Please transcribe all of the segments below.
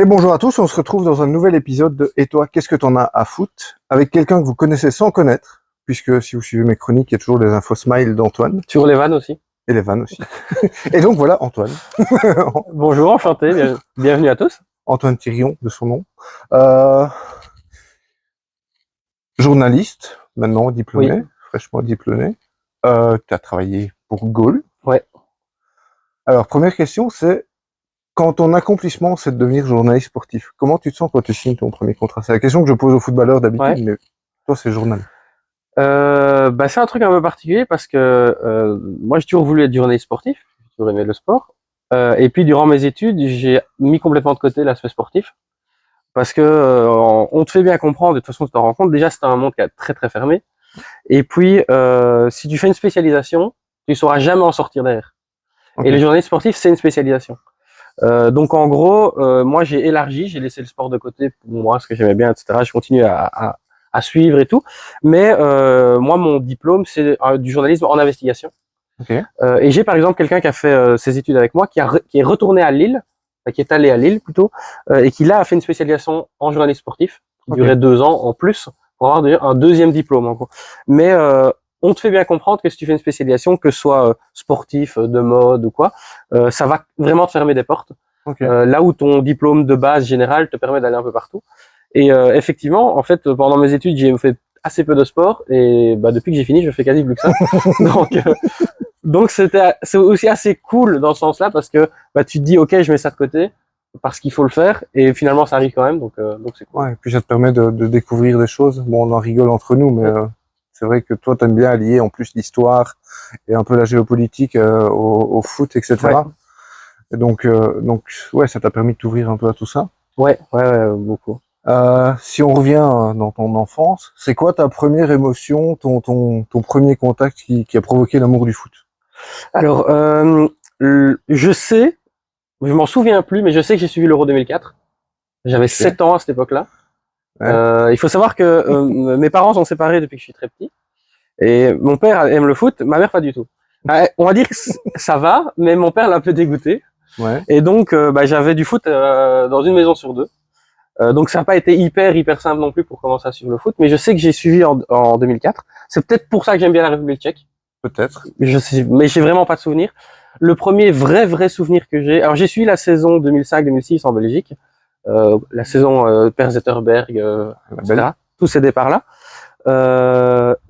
Et bonjour à tous, on se retrouve dans un nouvel épisode de Et toi, qu'est-ce que t'en as à foutre? Avec quelqu'un que vous connaissez sans connaître, puisque si vous suivez mes chroniques, il y a toujours des infos smile d'Antoine, Sur les vannes aussi. et les vannes aussi. Et donc voilà, Antoine. Bonjour, enchanté, bienvenue à tous. Antoine Thirion, de son nom. Euh, Journaliste, maintenant diplômé, Oui. fraîchement diplômé. Tu as travaillé pour Gaulle. Ouais. Alors, première question, c'est quand ton accomplissement, c'est de devenir journaliste sportif, comment tu te sens quand tu signes ton premier contrat? C'est la question que je pose aux footballeurs d'habitude, Ouais. mais toi, c'est journal. C'est un truc un peu particulier parce que moi j'ai toujours voulu être journaliste sportif, j'ai toujours aimé le sport. Et puis durant mes études, j'ai mis complètement de côté l'aspect sportif parce que on te fait bien comprendre, de toute façon tu t'en rends compte, déjà c'est un monde qui est très très fermé. Et puis si tu fais une spécialisation, tu sauras jamais en sortir derrière. Et le Okay. journaliste sportif, c'est une spécialisation. Donc en gros, moi j'ai élargi, j'ai laissé le sport de côté pour moi, ce que j'aimais bien, etc. Je continue à suivre et tout. Mais moi, mon diplôme, c'est du journalisme en investigation. Okay. Et j'ai par exemple quelqu'un qui a fait ses études avec moi, qui est retourné à Lille, qui est allé à Lille plutôt, et qui là a fait une spécialisation en journalisme sportif, qui Okay. durait 2 ans en plus, pour avoir déjà un deuxième diplôme en gros. Mais on te fait bien comprendre que si tu fais une spécialisation, que ce soit sportif, de mode ou quoi, ça va vraiment te fermer des portes. Okay. Là où ton diplôme de base général te permet d'aller un peu partout. Et effectivement, en fait, pendant mes études, j'ai fait assez peu de sport et bah, depuis que j'ai fini, je fais quasi plus que ça. donc, c'est aussi assez cool dans ce sens-là parce que bah, tu te dis ok, je mets ça de côté parce qu'il faut le faire et finalement ça arrive quand même. Donc c'est cool. Ouais, et puis ça te permet de découvrir des choses. Bon, on en rigole entre nous, mais Ouais. c'est vrai que toi, t'aimes bien allier en plus l'histoire et un peu la géopolitique au foot, Ouais. etc. Et donc, ouais, ça t'a permis de t'ouvrir un peu à tout ça. Ouais, beaucoup. Si on revient dans ton enfance, c'est quoi ta première émotion, ton premier contact qui a provoqué l'amour du foot? Alors, je sais, je m'en souviens plus, mais je sais que j'ai suivi l'Euro 2004. J'avais Ok. 7 ans à cette époque-là. Ouais. Il faut savoir que mes parents sont séparés depuis que je suis très petit. Et mon père aime le foot, ma mère pas du tout. On va dire que ça va, mais mon père l'a un peu dégoûté. Ouais. Et donc, j'avais du foot dans une maison sur deux. Donc, ça n'a pas été hyper simple non plus pour commencer à suivre le foot. Mais je sais que j'ai suivi en 2004. C'est peut-être pour ça que j'aime bien la République tchèque. Peut-être. Je sais, mais j'ai vraiment pas de souvenir. Le premier vrai souvenir que j'ai, alors j'ai suivi la saison 2005-2006 en Belgique, la saison Per Zetterberg, La belle. etc. Tous ces départs-là.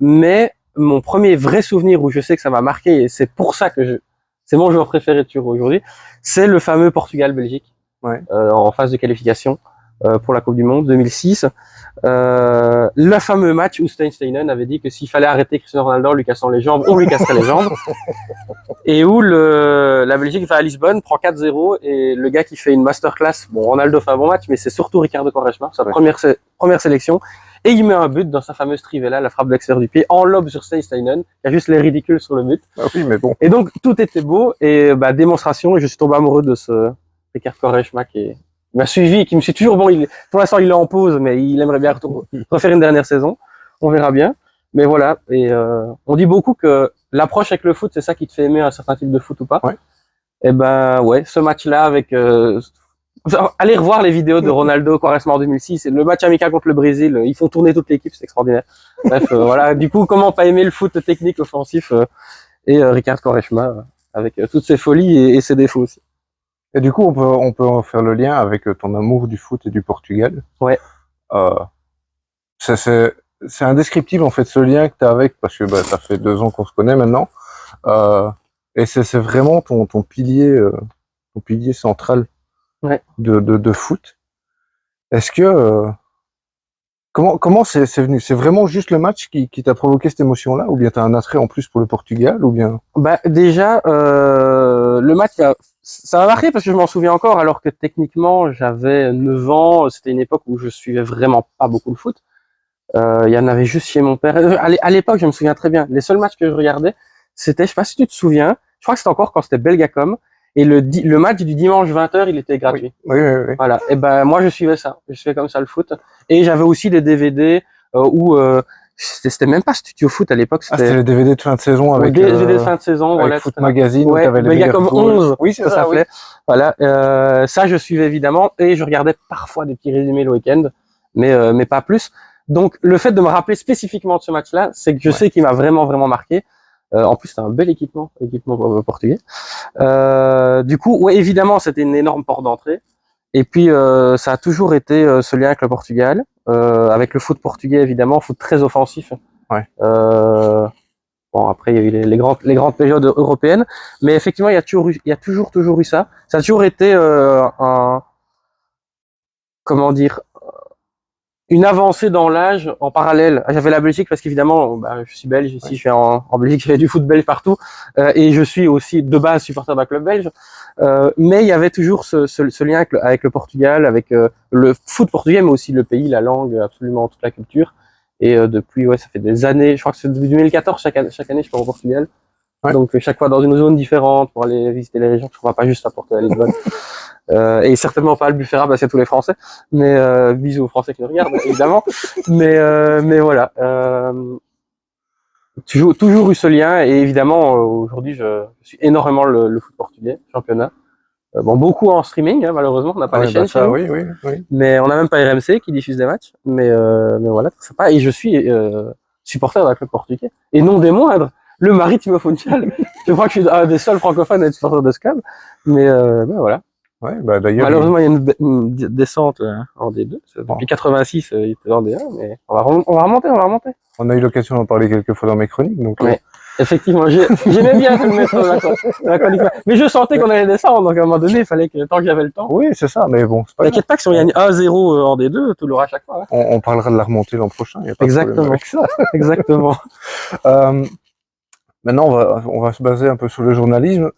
Mais mon premier vrai souvenir où je sais que ça m'a marqué et c'est pour ça que c'est mon joueur préféré de Turbo aujourd'hui, c'est le fameux Portugal-Belgique Ouais. en phase de qualification pour la Coupe du Monde 2006. Le fameux match où Steinen avait dit que s'il fallait arrêter Cristiano Ronaldo en lui cassant les jambes, on lui casserait les jambes. Et où la Belgique va à Lisbonne, prend 4-0 et le gars qui fait une masterclass, bon Ronaldo fait un bon match, mais c'est surtout Ricardo Quaresma, sa première sélection. Et il met un but dans sa fameuse trivella, la frappe d'extérieur du pied, en lobe sur Steinen, qui a juste les ridicules sur le but. Ah oui, mais bon. Et donc, tout était beau, et démonstration, et je suis tombé amoureux de ce Ricardo Quaresma qui m'a suivi, qui me suit toujours. Bon, pour l'instant, il est en pause, mais il aimerait bien refaire une dernière saison. On verra bien. Mais voilà, et on dit beaucoup que l'approche avec le foot, c'est ça qui te fait aimer un certain type de foot ou pas. Ouais. Et ouais, ce match-là avec... allez revoir les vidéos de Ronaldo, Quaresma en 2006, le match amical contre le Brésil, ils font tourner toute l'équipe, c'est extraordinaire. Bref, voilà, du coup, comment pas aimer le foot technique, offensif, et Ricard Quaresma, avec toutes ses folies et ses défauts aussi. Et du coup, on peut en faire le lien avec ton amour du foot et du Portugal. Ouais. C'est indescriptible en fait ce lien que tu as avec, parce que ça fait 2 ans qu'on se connaît maintenant. Et c'est vraiment ton pilier central Ouais. de foot. Est-ce que comment c'est venu? C'est vraiment juste le match qui t'a provoqué cette émotion-là, ou bien t'as un attrait en plus pour le Portugal, ou bien? Déjà, le match, ça m'a marqué parce que je m'en souviens encore, alors que techniquement, j'avais 9 ans, c'était une époque où je suivais vraiment pas beaucoup le foot. Il y en avait juste chez mon père. À l'époque, je me souviens très bien. Les seuls matchs que je regardais, c'était, je sais pas si tu te souviens, je crois que c'était encore quand c'était Belgacom, et le match du dimanche 20h, il était gratuit. Oui. Voilà. Et moi, je suivais ça. Je suivais comme ça le foot. Et j'avais aussi des DVD où c'était même pas Studio Foot à l'époque, Ah, c'était c'était les DVD de fin de saison avec, DVD de fin de saison, avec voilà, Foot etc. Magazine, où Ouais, t'avais les Mega meilleurs comme goals. 11, Oui, c'est ça ça, oui. s'appelait. Voilà, ça je suivais évidemment et je regardais parfois des petits résumés le week-end, mais pas plus. Donc le fait de me rappeler spécifiquement de ce match-là, c'est que je sais qu'il m'a vraiment marqué. En plus, c'était un bel équipement portugais. Du coup, ouais, évidemment, c'était une énorme porte d'entrée. Et puis, ça a toujours été ce lien avec le Portugal, avec le foot portugais évidemment, foot très offensif. Ouais. Bon, après, il y a eu les grandes périodes européennes, mais effectivement, il y a toujours eu ça. Ça a toujours été comment dire, une avancée dans l'âge en parallèle. J'avais la Belgique parce qu'évidemment, bah, je suis belge ici, je suis en Belgique, il y a du foot belge partout, et je suis aussi de base supporter d'un club belge. Mais il y avait toujours ce lien avec le Portugal, avec le foot portugais, mais aussi le pays, la langue, absolument toute la culture. Et depuis, ouais, ça fait des années, je crois que c'est depuis 2014, chaque année, je pars au Portugal. Ouais. Donc chaque fois dans une zone différente pour aller visiter les régions, je ne crois pas juste à Porto à Lisbonne. Et certainement pas Albufeira parce qu'il y a tous les Français. Mais bisous aux Français qui nous regardent, évidemment. Mais voilà. Toujours eu ce lien et évidemment aujourd'hui je suis énormément le foot portugais, championnat. Bon, beaucoup en streaming, hein, malheureusement, on n'a pas les chaînes chez nous. Oui. Mais on n'a même pas RMC qui diffuse des matchs. Mais voilà, c'est sympa. Et je suis supporter d'un club portugais. Et non des moindres, le Marítimo Funchal. Je crois que je suis un des seuls francophones à être supporter de ce club. Mais voilà. Ouais, bah d'ailleurs. Malheureusement, il y a une descente en D2. Depuis 86, il était en D1, mais on va remonter. On a eu l'occasion d'en parler quelques fois dans mes chroniques, donc. Ouais. Effectivement, j'aimais bien le mettre la chronique. Mais je sentais qu'on allait descendre, donc à un moment donné, il fallait que, tant que j'avais le temps. Oui, c'est ça, mais bon, c'est pas grave. T'inquiète pas que si on gagne 1-0 en D2, tu l'auras à chaque fois. Hein. On parlera de la remontée l'an prochain, il n'y a pas de problème avec ça. Exactement. Maintenant, on va se baser un peu sur le journalisme.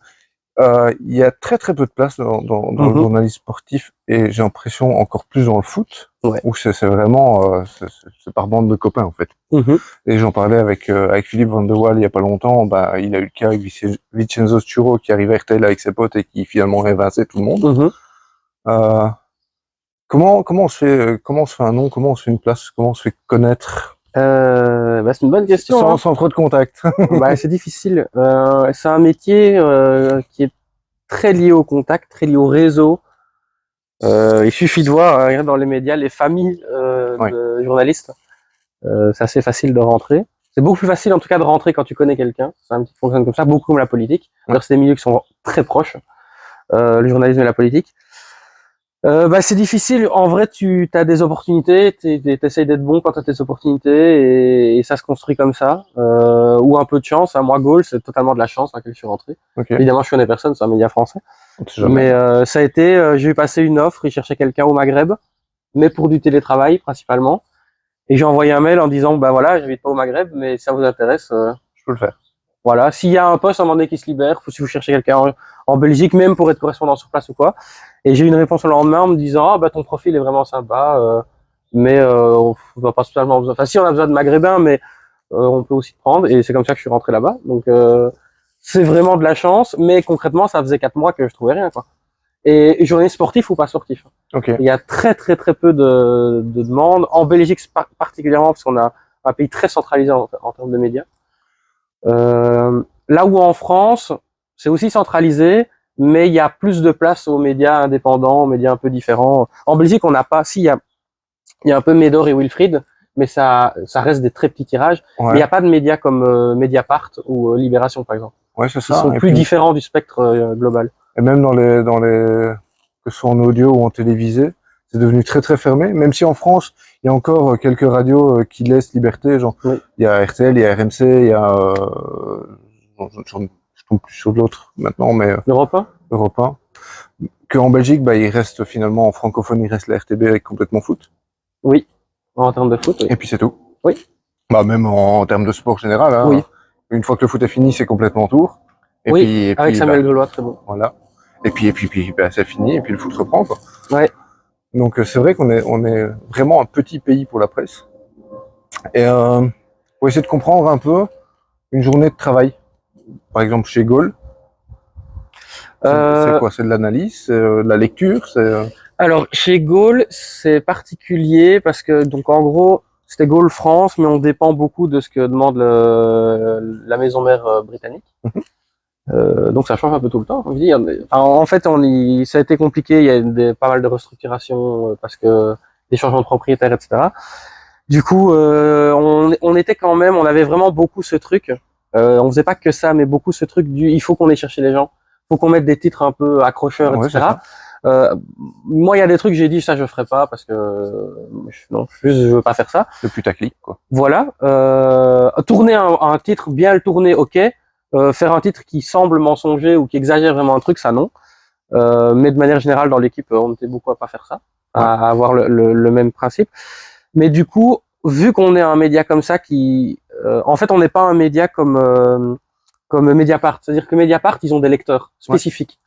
Il y a très peu de place dans le journalisme sportif et j'ai l'impression encore plus dans le foot, où c'est vraiment c'est par bande de copains en fait. Et j'en parlais avec Philippe Van de Waal il y a pas longtemps. Bah, il a eu le cas avec Vincenzo Sturo qui arrivait à RTL avec ses potes et qui finalement évinçait tout le monde. Comment on se fait un nom, comment on se fait une place, comment on se fait connaître? Bah, c'est une bonne question. Sans trop de contact. Bah, c'est difficile. C'est un métier qui est très lié au contact, très lié au réseau. Il suffit de voir dans les médias les familles de journalistes. C'est assez facile de rentrer. C'est beaucoup plus facile en tout cas de rentrer quand tu connais quelqu'un. C'est un petit fonctionne comme ça, beaucoup comme la politique. Alors c'est des milieux qui sont très proches, le journalisme et la politique. Bah, c'est difficile. En vrai, tu as des opportunités, t'essayes d'être bon quand tu as tes opportunités et ça se construit comme ça. Ou un peu de chance. Hein. Moi, Gaulle, c'est totalement de la chance dans laquelle je suis rentré. Évidemment, je connais personne, c'est un média français. Mais ça a été, j'ai eu passé une offre, ils cherchaient quelqu'un au Maghreb, mais pour du télétravail principalement. Et j'ai envoyé un mail en disant, bah voilà, j'habite pas au Maghreb, mais si ça vous intéresse, je peux le faire. Voilà, s'il y a un poste à un moment donné qui se libère, si vous cherchez quelqu'un en Belgique, même pour être correspondant sur place ou quoi. Et j'ai eu une réponse le lendemain en me disant, ah bah ton profil est vraiment sympa, mais on n'a pas spécialement besoin. Enfin, si on a besoin de Maghrébins, mais on peut aussi te prendre. Et c'est comme ça que je suis rentré là-bas. Donc c'est vraiment de la chance, mais concrètement, ça faisait 4 mois que je trouvais rien, quoi. Et journée sportif ou pas sportif. Il y a très peu de demandes. En Belgique particulièrement, parce qu'on a un pays très centralisé en termes de médias. Là où en France, c'est aussi centralisé, mais il y a plus de place aux médias indépendants, aux médias un peu différents. En Belgique, on n'a pas, si, il y a un peu Médor et Wilfried, mais ça reste des très petits tirages. Mais il n'y a pas de médias comme Mediapart ou Libération, par exemple. C'est ça. Ils sont plus différents du spectre global. Et même dans les, que ce soit en audio ou en télévisé, c'est devenu très fermé. Même si en France, il y a encore quelques radios qui laissent liberté. Genre, il y a RTL, il y a RMC, il y a, je tombe plus sur l'autre maintenant, mais Europe 1. Qu'en Belgique, bah, il reste finalement en francophone, il reste la RTB avec complètement foot. Oui, en termes de foot. Oui. Et puis c'est tout. Oui. Bah même en termes de sport général. Hein, oui. Une fois que le foot est fini, c'est complètement tour. Et oui. Puis, avec Samuel Gaulois, très bon. Voilà. Et puis bah, c'est fini, et puis le foot reprend, quoi. Ouais. Donc c'est vrai qu'on est vraiment un petit pays pour la presse. Et pour essayer de comprendre un peu une journée de travail, par exemple chez Gaulle, c'est quoi? C'est de l'analyse, c'est de la lecture, c'est... Alors chez Gaulle, c'est particulier parce que donc en gros, C'était Gaulle France, mais on dépend beaucoup de ce que demande la maison mère britannique. Donc ça change un peu tout le temps. On dit, en fait, ça a été compliqué. Il y a pas mal de restructurations parce que des changements de propriétaires, etc. Du coup, on était quand même, on avait vraiment beaucoup ce truc. On faisait pas que ça, mais beaucoup ce truc il faut qu'on aille chercher les gens, faut qu'on mette des titres un peu accrocheurs, etc. Moi, il y a des trucs, j'ai dit ça, je ferai pas parce que non, juste je veux pas faire ça. Le putaclic, quoi. Voilà. Tourner un titre, bien le tourner, ok. Faire un titre qui semble mensonger ou qui exagère vraiment un truc, ça non. Mais de manière générale, dans l'équipe, on était beaucoup à pas faire ça, à avoir le même principe. Mais du coup, vu qu'on est un média comme ça, en fait, on n'est pas un média comme Mediapart. C'est-à-dire que Mediapart, ils ont des lecteurs spécifiques.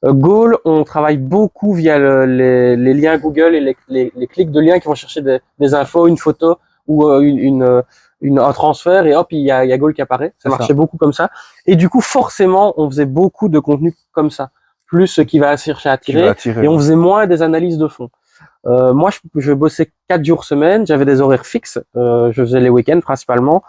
Goal, on travaille beaucoup via les liens Google et les clics de liens qui vont chercher des infos, une photo ou un transfert, et hop, il y a Goal qui apparaît. Ça marchait beaucoup comme ça. Et du coup, forcément, on faisait beaucoup de contenu comme ça. Plus ce qui va chercher à attirer. Et on faisait moins des analyses de fond. Moi, je bossais 4 jours semaine, j'avais des horaires fixes, je faisais les week-ends principalement,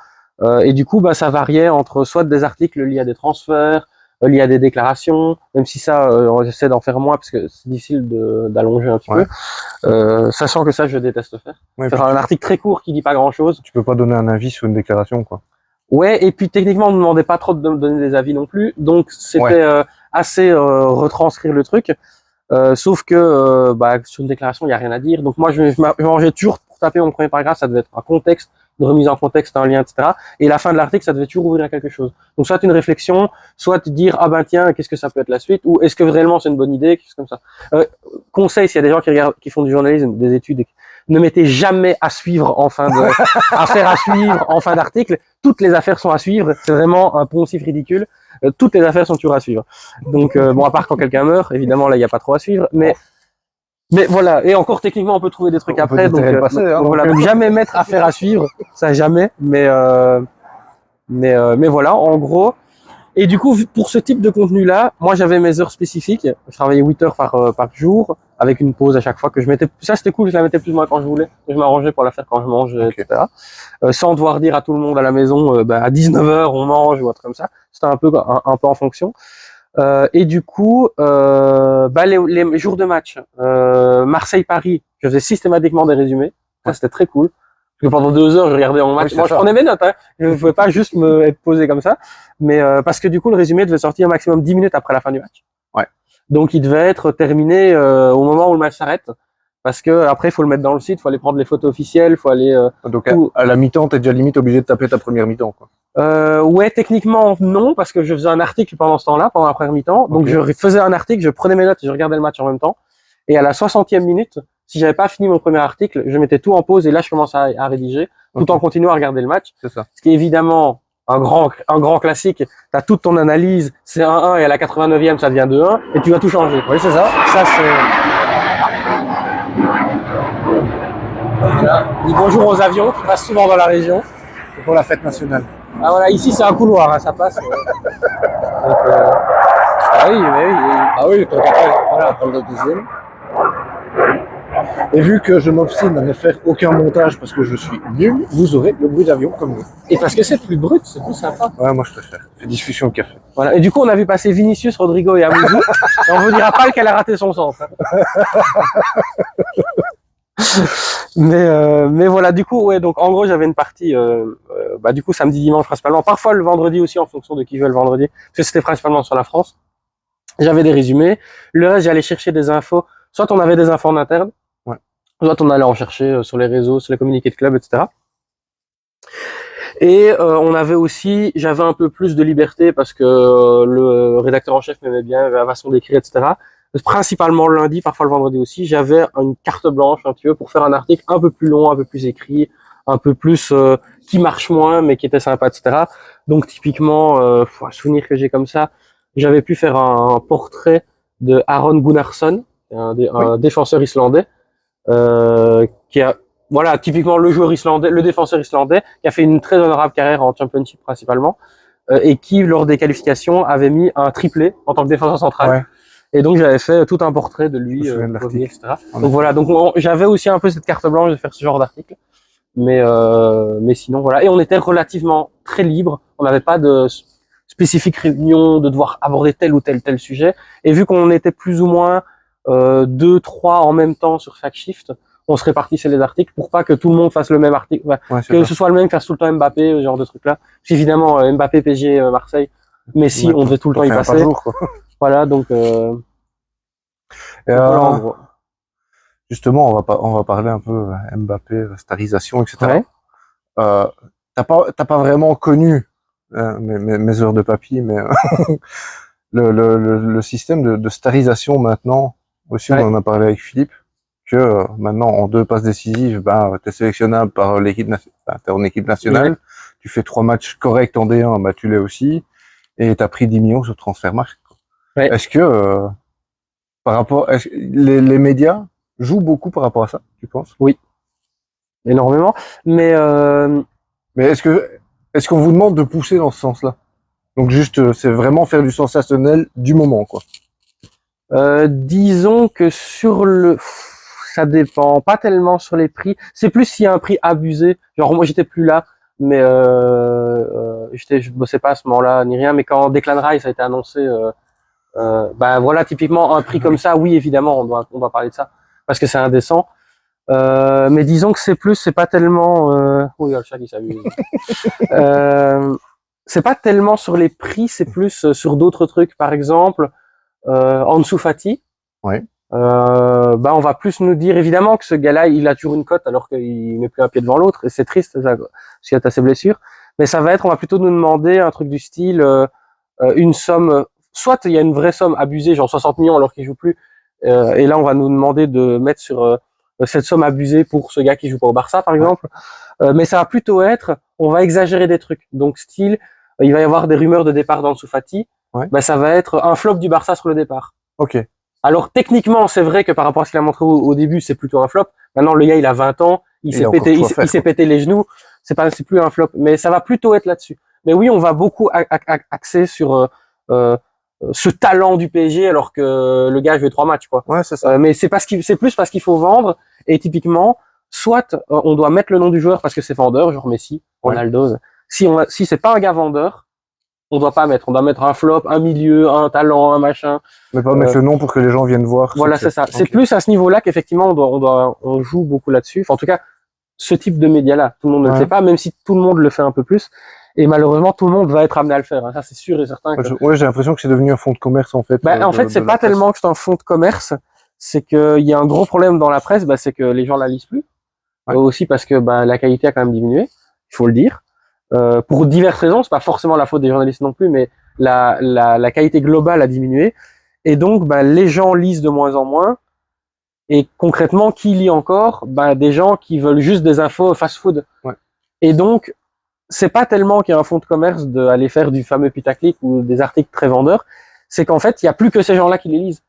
et du coup, ça variait entre soit des articles liés à des transferts, liés à des déclarations, même si ça, j'essaie d'en faire moins parce que c'est difficile d'allonger un petit peu, sachant que ça, je déteste faire. Faire un article très court qui dit pas grand-chose. Tu peux pas donner un avis sur une déclaration, quoi. Ouais, et puis techniquement, on ne demandait pas trop de donner des avis non plus, donc c'était assez retranscrire le truc. Sauf que sur une déclaration, il n'y a rien à dire. Donc moi, je mangeais toujours pour taper mon premier paragraphe, ça devait être un contexte, une remise en contexte, un lien, etc. Et la fin de l'article, ça devait toujours ouvrir à quelque chose. Donc soit une réflexion, soit te dire ah ben tiens, qu'est-ce que ça peut être la suite, ou est-ce que vraiment c'est une bonne idée, quelque chose comme ça. Conseil, s'il y a des gens qui font du journalisme, des études, ne mettez jamais à suivre en fin de affaire à suivre en fin d'article. Toutes les affaires sont à suivre. C'est vraiment un poncif ridicule. Toutes les affaires sont toujours à suivre. Donc à part quand quelqu'un meurt, évidemment là il n'y a pas trop à suivre, mais voilà. Et encore techniquement on peut trouver des trucs après. Donc voilà, donc jamais mettre affaire à suivre, ça jamais. Mais voilà, en gros. Et du coup, pour ce type de contenu-là, moi j'avais mes heures spécifiques. Je travaillais 8 heures par jour, avec une pause à chaque fois que je mettais. Ça c'était cool, je la mettais plus ou moins quand je voulais. Je m'arrangeais pour la faire quand je mangeais, etc. Sans devoir dire à tout le monde à la maison, à 19 heures on mange ou autre comme ça. C'était un peu en fonction. Et du coup, les jours de match, Marseille-Paris, je faisais systématiquement des résumés. Ça c'était très cool. Parce que pendant 2 heures, je regardais en match. Moi, je prenais mes notes, hein. Je ne pouvais pas juste être posé comme ça. Mais parce que du coup, le résumé devait sortir maximum 10 minutes après la fin du match. Donc, il devait être terminé au moment où le match s'arrête. Parce que après, il faut le mettre dans le site, il faut aller prendre les photos officielles, il faut aller... Donc, à la mi-temps, t'es déjà limite obligé de taper ta première mi-temps, quoi. Ouais, techniquement, non, parce que je faisais un article pendant ce temps-là, pendant la première mi-temps. Donc, je faisais un article, je prenais mes notes et je regardais le match en même temps. Et à la 60e minute, si j'avais pas fini mon premier article, je mettais tout en pause et là je commence à rédiger, tout en continuant à regarder le match. C'est ça. Ce qui est évidemment un grand classique. T'as toute ton analyse, c'est 1-1 et à la 89e ça devient 2-1 et tu vas tout changer. Oui, c'est ça. Ça c'est. Voilà. Dis bonjour aux avions qui passent souvent dans la région. C'est pour la fête nationale. Ah voilà, ici c'est un couloir, hein, ça passe. Donc, ah oui, mais oui. Ah oui, tant qu'à faire. Voilà, prendre le deuxième. Et vu que je m'obstine à ne faire aucun montage parce que je suis nul, vous aurez le bruit d'avion comme nous. Et parce que c'est plus brut, c'est plus sympa. Ouais, moi je préfère. C'est discussion au café. Voilà. Et du coup, on a vu passer Vinicius, Rodrigo et Amouzou. Et on vous dira pas lequel a raté son centre. Mais voilà, du coup, ouais, donc en gros, j'avais une partie, du coup, samedi, dimanche principalement. Parfois le vendredi aussi, en fonction de qui jouait le vendredi. Parce que c'était principalement sur la France. J'avais des résumés. Le reste, j'allais chercher des infos. Soit on avait des infos en interne. Soit on allait en chercher sur les réseaux, sur les communiqués de club, etc. Et on avait aussi, j'avais un peu plus de liberté parce que le rédacteur en chef m'aimait bien, avait la façon d'écrire, etc. Principalement le lundi, parfois le vendredi aussi, j'avais une carte blanche un petit peu pour faire un article un peu plus long, un peu plus écrit, un peu plus qui marche moins mais qui était sympa, etc. Donc typiquement, un souvenir que j'ai comme ça, j'avais pu faire un portrait de Aron Gunnarsson, un défenseur islandais. Qui a, voilà, typiquement le joueur islandais, le défenseur islandais, qui a fait une très honorable carrière en Championship principalement, et qui, lors des qualifications, avait mis un triplé en tant que défenseur central. Ouais. Et donc, j'avais fait tout un portrait de lui, etc. Donc voilà, donc j'avais aussi un peu cette carte blanche de faire ce genre d'article. Mais sinon, voilà. Et on était relativement très libre. On n'avait pas de spécifique réunion, de devoir aborder tel ou tel sujet. Et vu qu'on était plus ou moins 2, 3 en même temps sur chaque shift, on se répartissait les articles pour pas que tout le monde fasse le même article, que ce soit le même qui fasse tout le temps Mbappé, ce genre de truc-là. Puis évidemment, Mbappé, PSG, Marseille, Messi, on devait tout le temps y passer. Jour, quoi. Voilà, donc voilà, en gros. Justement, on va parler un peu Mbappé, starisation, etc. Ouais. T'as pas vraiment connu mes heures de papy, mais le système de starisation maintenant, aussi on en a parlé avec Philippe, que maintenant en 2 passes décisives, t'es sélectionnable par l'équipe t'es en équipe nationale, tu fais 3 matchs corrects en D1, tu l'es aussi, et t'as pris 10 millions sur Transfermarkt. Ouais. Est-ce que les médias jouent beaucoup par rapport à ça, tu penses? Oui, énormément. Mais est-ce qu'on vous demande de pousser dans ce sens-là? Donc juste, c'est vraiment faire du sensationnel du moment, quoi. Disons que ça dépend, pas tellement sur les prix. C'est plus s'il y a un prix abusé. Genre moi j'étais plus là, mais je bossais pas à ce moment-là ni rien. Mais quand Declan Rice a été annoncé, voilà, typiquement un prix comme ça, oui évidemment on doit parler de ça parce que c'est indécent. Mais disons que c'est pas tellement. Oui, le chat qui s'amuse. C'est pas tellement sur les prix, c'est plus sur d'autres trucs. Par exemple, Ansu Fati. Ouais. On va plus nous dire évidemment que ce gars-là, il a toujours une cote alors qu'il met plus un pied devant l'autre et c'est triste ça, parce qu'il a ses blessures. Mais ça va être, on va plutôt nous demander un truc du style une somme. Soit il y a une vraie somme abusée, genre 60 millions alors qu'il joue plus. Et là, on va nous demander de mettre sur cette somme abusée pour ce gars qui joue pas au Barça, par exemple. Mais ça va plutôt être, on va exagérer des trucs. Donc style, il va y avoir des rumeurs de départ d'Ansu Fati. Ouais. Ça va être un flop du Barça sur le départ. Ok. Alors techniquement, c'est vrai que par rapport à ce qu'il a montré au début, c'est plutôt un flop. Maintenant, le gars, il a 20 ans, il s'est pété les genoux. C'est plus un flop, mais ça va plutôt être là-dessus. Mais oui, on va beaucoup axer sur ce talent du PSG, alors que le gars a joué 3 matchs, quoi. Ouais, c'est ça. Mais c'est plus parce qu'il faut vendre. Et typiquement, soit on doit mettre le nom du joueur parce que c'est vendeur, genre Messi, Ronaldo. Ouais. Si c'est pas un gars vendeur, on doit pas mettre. On doit mettre un flop, un milieu, un talent, un machin. Mais pas mettre le nom pour que les gens viennent voir. Voilà, c'est ça. Okay. C'est plus à ce niveau-là qu'effectivement on joue beaucoup là-dessus. Enfin, en tout cas, ce type de média-là, tout le monde ne le fait pas, même si tout le monde le fait un peu plus. Et malheureusement, tout le monde va être amené à le faire. Hein. Ça, c'est sûr et certain. J'ai l'impression que c'est devenu un fonds de commerce en fait. En fait, c'est pas tellement que c'est un fonds de commerce, c'est qu'il y a un gros problème dans la presse, c'est que les gens la lisent plus. Aussi parce que la qualité a quand même diminué, il faut le dire. Pour diverses raisons, c'est pas forcément la faute des journalistes non plus, mais la qualité globale a diminué. Et donc, les gens lisent de moins en moins. Et concrètement, qui lit encore? Des gens qui veulent juste des infos fast-food. Ouais. Et donc, c'est pas tellement qu'il y a un fonds de commerce d'aller faire du fameux putaclic ou des articles très vendeurs. C'est qu'en fait, il y a plus que ces gens-là qui les lisent.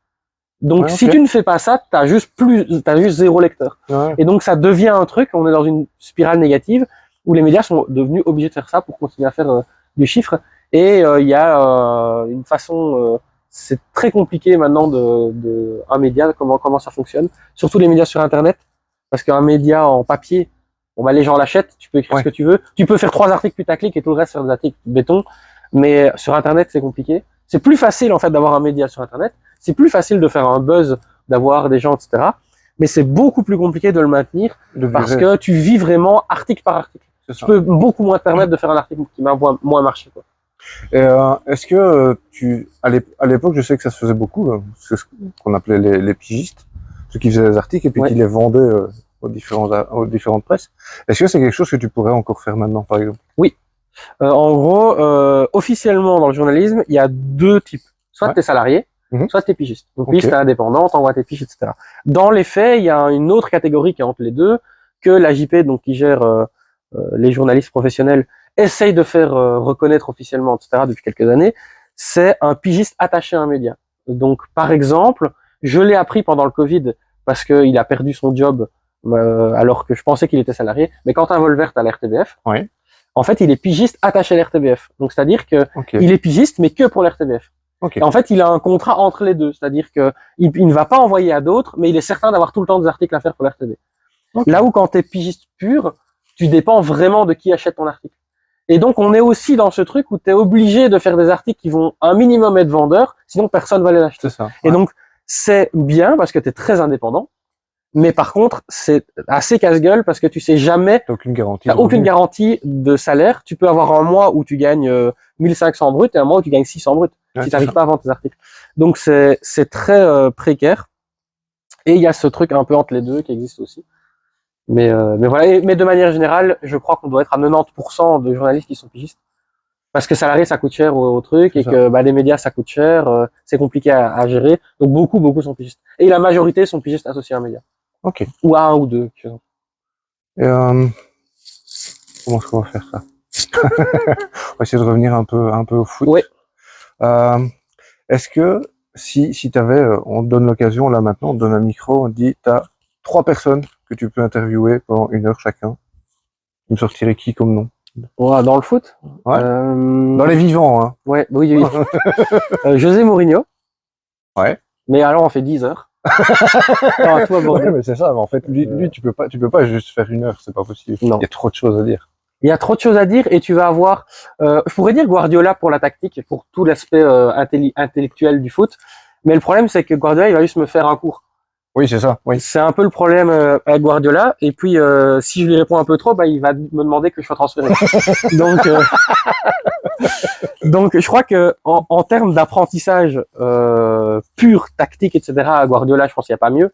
Donc, si tu ne fais pas ça, t'as juste 0 lecteur. Ouais. Et donc, ça devient un truc, on est dans une spirale négative où les médias sont devenus obligés de faire ça pour continuer à faire du chiffre. Et il y a une façon, c'est très compliqué maintenant de un média, comment ça fonctionne. Surtout les médias sur Internet, parce qu'un média en papier, les gens l'achètent, tu peux écrire ce que tu veux. Tu peux faire 3 articles putaclic et tout le reste faire des articles béton. Mais sur Internet, c'est compliqué. C'est plus facile en fait d'avoir un média sur Internet. C'est plus facile de faire un buzz, d'avoir des gens, etc. Mais c'est beaucoup plus compliqué de le maintenir parce que tu vis vraiment article par article. Tu peux beaucoup moins te permettre de faire un article qui va moins marcher, quoi. Est-ce que à l'époque, je sais que ça se faisait beaucoup, c'est ce qu'on appelait les pigistes, ceux qui faisaient des articles et puis qui les vendaient aux différentes presses. Est-ce que c'est quelque chose que tu pourrais encore faire maintenant, par exemple? Oui. En gros, officiellement dans le journalisme, il y a 2 types. Soit t'es salarié, soit t'es pigiste. Donc pigiste, t'es indépendant, t'envoies tes piges, etc. Dans les faits, il y a une autre catégorie qui est entre les deux, que la JP, donc qui gère les journalistes professionnels, essaye de faire reconnaître officiellement, etc. depuis quelques années. C'est un pigiste attaché à un média. Donc, par exemple, je l'ai appris pendant le Covid parce qu'il a perdu son job alors que je pensais qu'il était salarié. Mais Quentin Volvert à l'RTBF, en fait, il est pigiste attaché à l'RTBF. Donc, c'est-à-dire que il est pigiste, mais que pour l'RTBF. Et en fait, il a un contrat entre les deux. C'est-à-dire que il ne va pas envoyer à d'autres, mais il est certain d'avoir tout le temps des articles à faire pour l'RTB. Là où quand t'es pigiste pur, tu dépends vraiment de qui achète ton article. Et donc, on est aussi dans ce truc où tu es obligé de faire des articles qui vont un minimum être vendeurs, sinon personne va les acheter. C'est ça. Et donc, c'est bien parce que tu es très indépendant, mais par contre, c'est assez casse-gueule parce que tu sais jamais, T'as aucune garantie. t'as aucune garantie de salaire. Tu peux avoir un mois où tu gagnes 1500 bruts et un mois où tu gagnes 600 bruts si tu n'arrives pas à vendre tes articles. Donc, c'est très précaire. Et il y a ce truc un peu entre les deux qui existe aussi. Mais voilà. Mais de manière générale, je crois qu'on doit être à 90% de journalistes qui sont pigistes. Parce que salarié, ça coûte cher au truc, et que les médias, ça coûte cher, c'est compliqué à gérer. Donc beaucoup sont pigistes. Et la majorité sont pigistes associés à un média. Ok. Ou à un ou deux. Et comment est-ce qu'on va faire ça? On va essayer de revenir un peu au foot. Ouais. Est-ce que si t'avais, on te donne l'occasion là maintenant, on te donne un micro, on te dit t'as 3 personnes que tu peux interviewer pendant 1 heure chacun, tu me sortirais qui comme nom? Ouais, dans le foot. Ouais. Dans les vivants, hein. Ouais, oui. José Mourinho. Ouais. Mais alors on fait 10 heures. Non, toi, ouais, mais c'est ça. Mais en fait, lui, tu peux pas juste faire 1 heure, c'est pas possible. Non. Il y a trop de choses à dire. Il y a trop de choses à dire et tu vas avoir, je pourrais dire Guardiola pour la tactique, pour tout l'aspect intellectuel du foot. Mais le problème, c'est que Guardiola, il va juste me faire un cours. Oui, c'est ça. Oui. C'est un peu le problème avec Guardiola. Et puis, si je lui réponds un peu trop, il va me demander que je sois transféré. Donc, je crois que en termes d'apprentissage pur, tactique, etc., à Guardiola, je pense qu'il n'y a pas mieux.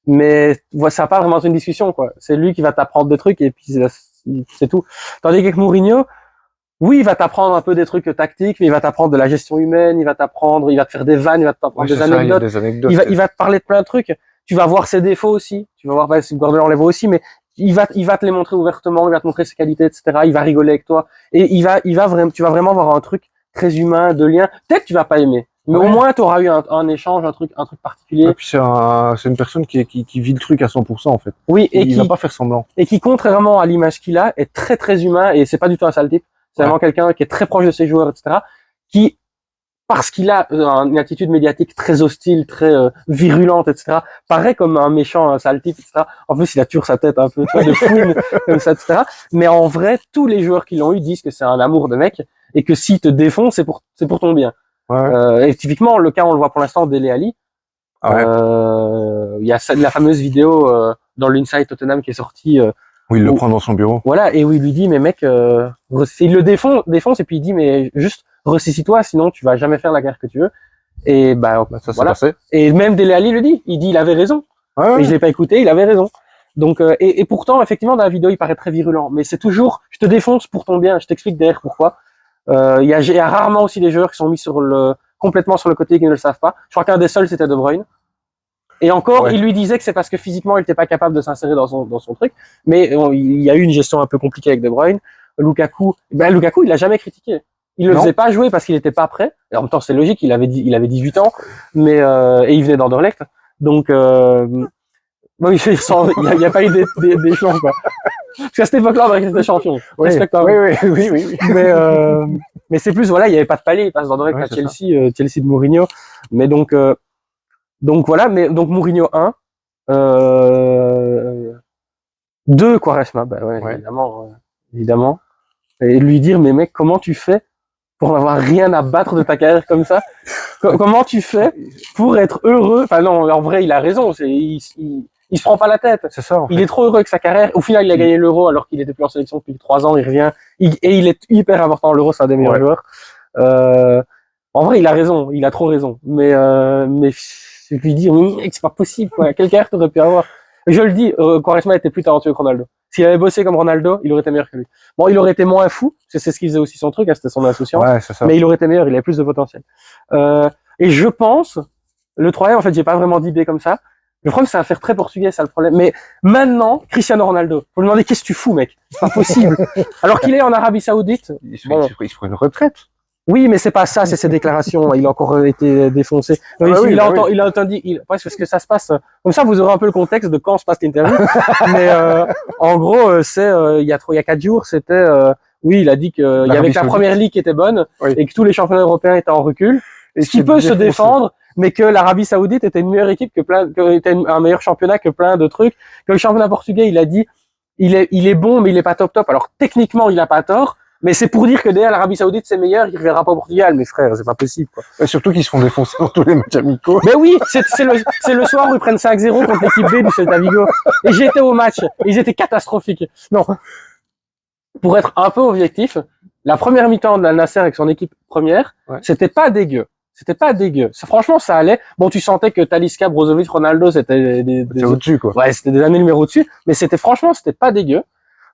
Mais ça n'a pas vraiment une discussion, quoi. C'est lui qui va t'apprendre des trucs et puis c'est tout. Tandis qu'avec Mourinho, oui, il va t'apprendre un peu des trucs tactiques, mais il va t'apprendre de la gestion humaine, il va te faire des vannes, il va t'apprendre des anecdotes. Il va te parler de plein de trucs. Tu vas voir ses défauts aussi. Tu vas voir, Guardiola on les voit aussi, mais il va te les montrer ouvertement, il va te montrer ses qualités, etc. Il va rigoler avec toi. Et tu vas vraiment avoir un truc très humain, de lien. Peut-être que tu vas pas aimer. Mais au moins, tu auras eu un échange, un truc particulier. Et puis c'est une personne qui vit le truc à 100% en fait. Oui, et il va pas faire semblant. Et qui, contrairement à l'image qu'il a, est très très humain et c'est pas du tout un sale type. C'est vraiment quelqu'un qui est très proche de ses joueurs, etc. Qui, parce qu'il a une attitude médiatique très hostile, très virulente, etc. paraît comme un méchant, un sale type, etc. En plus, il a toujours sa tête un peu de fouine, comme ça, etc. Mais en vrai, tous les joueurs qui l'ont eu disent que c'est un amour de mec et que s'il te défonce, c'est pour ton bien. Et typiquement, le cas, on le voit pour l'instant, Dele Alli. Il y a la fameuse vidéo dans l'Inside Tottenham qui est sortie. Où il le prend dans son bureau. Voilà, et où il lui dit, mais mec, il le défonce et puis il dit, mais juste ressaisis-toi, sinon tu vas jamais faire la guerre que tu veux. Et ça voilà. s'est passé. Et même Dele Alli le dit, il dit, il avait raison. Et je l'ai pas écouté, il avait raison. Donc, et pourtant, effectivement, dans la vidéo, il paraît très virulent, mais c'est toujours, je te défonce pour ton bien, je t'explique derrière pourquoi. Il y a rarement aussi des joueurs qui sont mis complètement sur le côté et qui ne le savent pas. Je crois qu'un des seuls, c'était De Bruyne. Et encore, il lui disait que c'est parce que physiquement, il n'était pas capable de s'insérer dans son truc. Mais il y a eu une gestion un peu compliquée avec De Bruyne. Lukaku, il l'a jamais critiqué. Il le faisait pas jouer parce qu'il n'était pas prêt. Et en même temps, c'est logique, il avait 18 ans, mais et il venait d'Anderlecht. Donc, il n'y a pas eu des champs, quoi. Parce qu'à cette époque-là, Anderlecht était champion. Oui. Mais c'est plus, voilà, il n'y avait pas de palais, il passe d'Anderlecht à Chelsea, Chelsea de Mourinho. Mais donc voilà, donc Mourinho 1, 2 Quaresma, évidemment. Et lui dire, mais mec, comment tu fais pour n'avoir rien à battre de ta carrière comme ça? Comment tu fais pour être heureux? Enfin non, en vrai, il a raison, il se prend pas la tête. C'est ça, en fait. Il est trop heureux avec sa carrière. Au final, il a gagné l'Euro alors qu'il était plus en sélection depuis 3 ans, il revient. Et il est hyper important, l'Euro, c'est un des meilleurs joueurs. En vrai, il a raison, il a trop raison. Mais je lui dis, c'est pas possible, quoi. Quelle carrière t'aurais pu avoir? Je le dis, Quaresma était plus talentueux que Ronaldo. S'il avait bossé comme Ronaldo, il aurait été meilleur que lui. Bon, il aurait été moins fou, c'est ce qui faisait aussi son truc, c'était son insouciance. Ouais, c'est ça. Mais il aurait été meilleur, il avait plus de potentiel. Et je pense, le troisième, en fait, j'ai pas vraiment d'idée comme ça. Le problème, c'est un faire très portugais, ça le problème. Mais maintenant, Cristiano Ronaldo, faut lui demander qu'est-ce que tu fous, mec? C'est pas possible. Alors qu'il est en Arabie Saoudite. Il se prend une retraite. Oui, mais c'est pas ça, c'est ses déclarations. Il a encore été défoncé. Il a entendu, parce que ça se passe, comme ça, vous aurez un peu le contexte de quand se passe l'interview. Mais, en gros, il y a 4 jours, c'était, oui, il a dit qu'il y avait que la première ligue qui était bonne, et que tous les championnats européens étaient en recul. Et ce qui peut se défendre, mais que l'Arabie Saoudite était une meilleure équipe était un meilleur championnat que plein de trucs. Que le championnat portugais, il a dit, il est bon, mais il est pas top. Alors, techniquement, il a pas tort. Mais c'est pour dire que derrière l'Arabie Saoudite, c'est meilleur, il ne reviendra pas au Portugal. Mais frère, c'est pas possible, quoi. Et surtout qu'ils se font défoncer dans tous les matchs amicaux. Mais oui, c'est le soir où ils prennent 5-0 contre l'équipe B du Celta Vigo. Et j'étais au match. Ils étaient catastrophiques. Non. Pour être un peu objectif, la première mi-temps de Al Nassr avec son équipe première, c'était pas dégueu. C'était pas dégueu. Franchement, ça allait. Bon, tu sentais que Talisca, Brozovic, Ronaldo, c'était C'est au-dessus, quoi. Ouais, c'était des années numéro dessus. Mais franchement, c'était pas dégueu.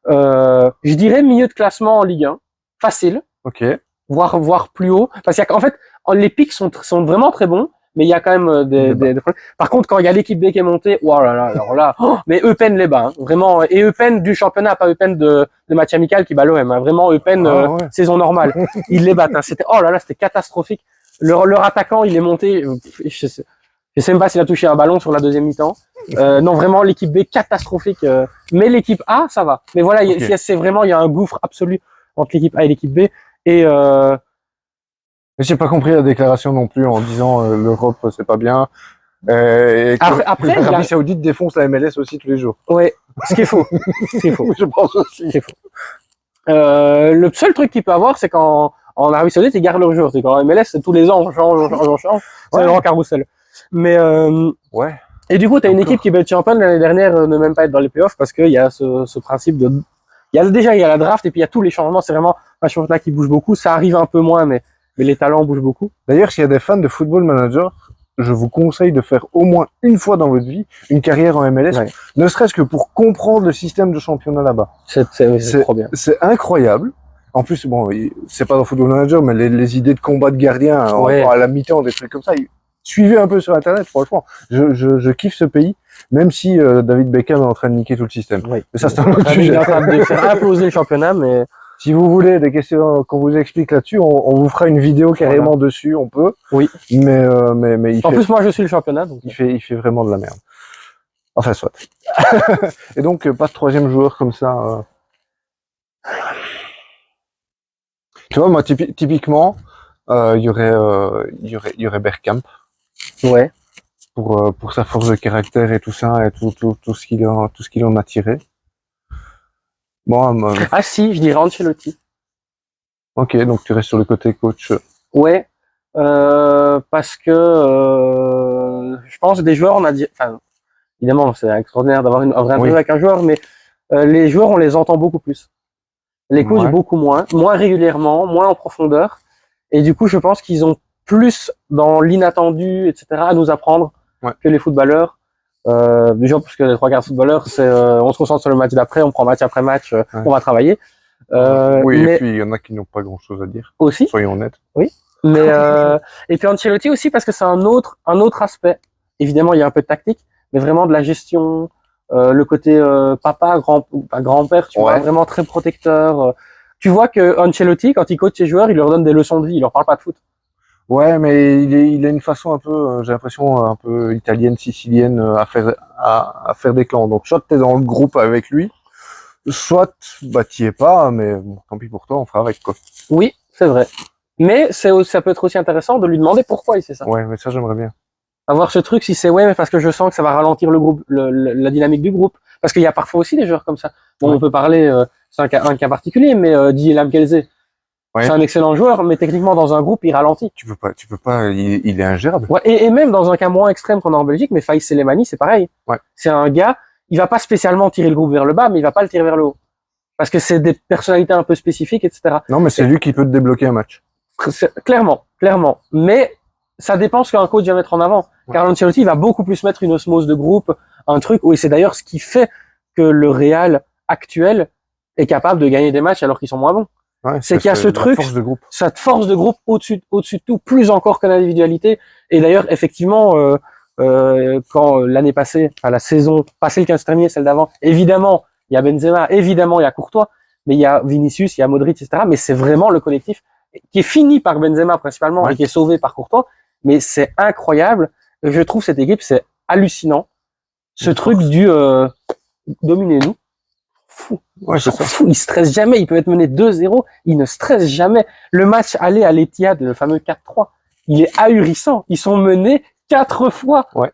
Je dirais milieu de classement en Ligue 1. Facile. Ok. Voire plus haut. Parce qu'en fait, les pics sont vraiment très bons. Mais il y a quand même des problèmes. Par contre, quand il y a l'équipe B qui est montée, oh là là, alors là, mais Eupen les bat, hein, vraiment. Et Eupen du championnat, pas Eupen de match amical qui bat l'OM, hein, vraiment Eupen saison normale. Ils les battent. Hein, oh là là, c'était catastrophique. Leur attaquant, il est monté. Je sais même pas s'il a touché un ballon sur la deuxième mi-temps. Non, vraiment l'équipe B catastrophique. Mais l'équipe A, ça va. Mais voilà, c'est vraiment, il y a un gouffre absolu entre l'équipe A et l'équipe B. Et mais j'ai pas compris la déclaration non plus en disant l'Europe c'est pas bien. Et après, l'Arabie Saoudite défonce la MLS aussi tous les jours. Ouais, ce qui est faux. Je pense aussi. C'est faux. Le seul truc qu'il peut avoir, c'est qu'en Arabie Saoudite, ils gardent leurs joueurs. C'est qu'en MLS, c'est tous les ans, on change. C'est le grand carrousel. Mais ouais. Et du coup, t'as une équipe qui va être championne l'année dernière, ne même pas être dans les playoffs parce qu'il y a ce principe de. Il y a la draft et puis il y a tous les changements. C'est vraiment un championnat qui bouge beaucoup. Ça arrive un peu moins, mais les talents bougent beaucoup. D'ailleurs, s'il y a des fans de Football Manager, je vous conseille de faire au moins une fois dans votre vie une carrière en MLS, ne serait-ce que pour comprendre le système de championnat là-bas. C'est trop bien. C'est incroyable. En plus, bon, c'est pas dans Football Manager, mais les idées de combat de gardien à la mi-temps, des trucs comme ça. Suivez un peu sur Internet, franchement. Je kiffe ce pays, même si David Beckham est en train de niquer tout le système. Oui. Mais ça, c'est un autre sujet. Il est en train de faire imploser le championnat, mais... Si vous voulez des questions qu'on vous explique là-dessus, on vous fera une vidéo carrément dessus, on peut. Oui. Mais en plus, moi, je suis le championnat, donc. Il fait vraiment de la merde. Enfin, soit. Et donc, pas de troisième joueur comme ça. Tu vois, moi, typiquement, il y aurait Bergkamp. Ouais. Pour sa force de caractère et tout ça, et tout ce qu'il en a tiré. Bon, ah si, je dirais Ancelotti. Ok, donc tu restes sur le côté coach. Ouais, parce que je pense que des joueurs, on a dit, enfin, évidemment, c'est extraordinaire d'avoir un vrai interview avec un joueur, mais les joueurs, on les entend beaucoup plus. Les coachs beaucoup moins régulièrement, moins en profondeur, et du coup, je pense qu'ils ont plus dans l'inattendu, etc., à nous apprendre que les footballeurs. Déjà parce que les trois quarts de footballeurs, c'est on se concentre sur le match d'après, on prend match après match, on va travailler. Oui, mais... et puis il y en a qui n'ont pas grand-chose à dire. Aussi. Soyons honnêtes. Oui. Mais et puis Ancelotti aussi parce que c'est un autre aspect. Évidemment, il y a un peu de tactique, mais vraiment de la gestion, le côté papa, grand-père, tu vois, vraiment très protecteur. Tu vois que Ancelotti, quand il coach ses joueurs, il leur donne des leçons de vie, il leur parle pas de foot. Ouais, mais il a une façon un peu, j'ai l'impression un peu italienne, sicilienne à faire des clans. Donc soit t'es dans le groupe avec lui, soit bah t'y es pas, mais bon, tant pis pour toi, on fera avec quoi. Oui, c'est vrai. Mais ça peut être aussi intéressant de lui demander pourquoi il fait ça. Ouais, mais ça j'aimerais bien. Avoir ce truc, si c'est mais parce que je sens que ça va ralentir le groupe, la dynamique du groupe. Parce qu'il y a parfois aussi des joueurs comme ça. Bon, on peut parler, c'est un cas particulier, mais Didier Lamkelze. C'est un excellent joueur, mais techniquement dans un groupe, il ralentit. Tu peux pas, il est ingérable. Ouais, et même dans un cas moins extrême qu'on a en Belgique, mais Faïs Selemani, c'est pareil. Ouais. C'est un gars, il va pas spécialement tirer le groupe vers le bas, mais il va pas le tirer vers le haut. Parce que c'est des personnalités un peu spécifiques, etc. Non, mais c'est lui qui peut te débloquer un match. Clairement. Mais ça dépend ce qu'un coach va mettre en avant. Carlo Ancelotti va beaucoup plus mettre une osmose de groupe, un truc, et c'est d'ailleurs ce qui fait que le Real actuel est capable de gagner des matchs alors qu'ils sont moins bons. Ouais, c'est qu'il y a ce truc, cette force de groupe au-dessus de tout, plus encore que l'individualité. Et d'ailleurs, effectivement, quand l'année passée, enfin la saison passée, le 15 dernier, celle d'avant, évidemment, il y a Benzema, évidemment, il y a Courtois, mais il y a Vinicius, il y a Modric, etc. Mais c'est vraiment le collectif qui est fini par Benzema principalement et qui est sauvé par Courtois. Mais c'est incroyable. Je trouve cette équipe, c'est hallucinant. Ce truc du dominez-nous. Fou. Ouais, c'est ça. Fou, il stresse jamais, il peut être mené 2-0, il ne stresse jamais. Le match aller à l'Etihad, le fameux 4-3, il est ahurissant. Ils sont menés 4 fois. Ouais.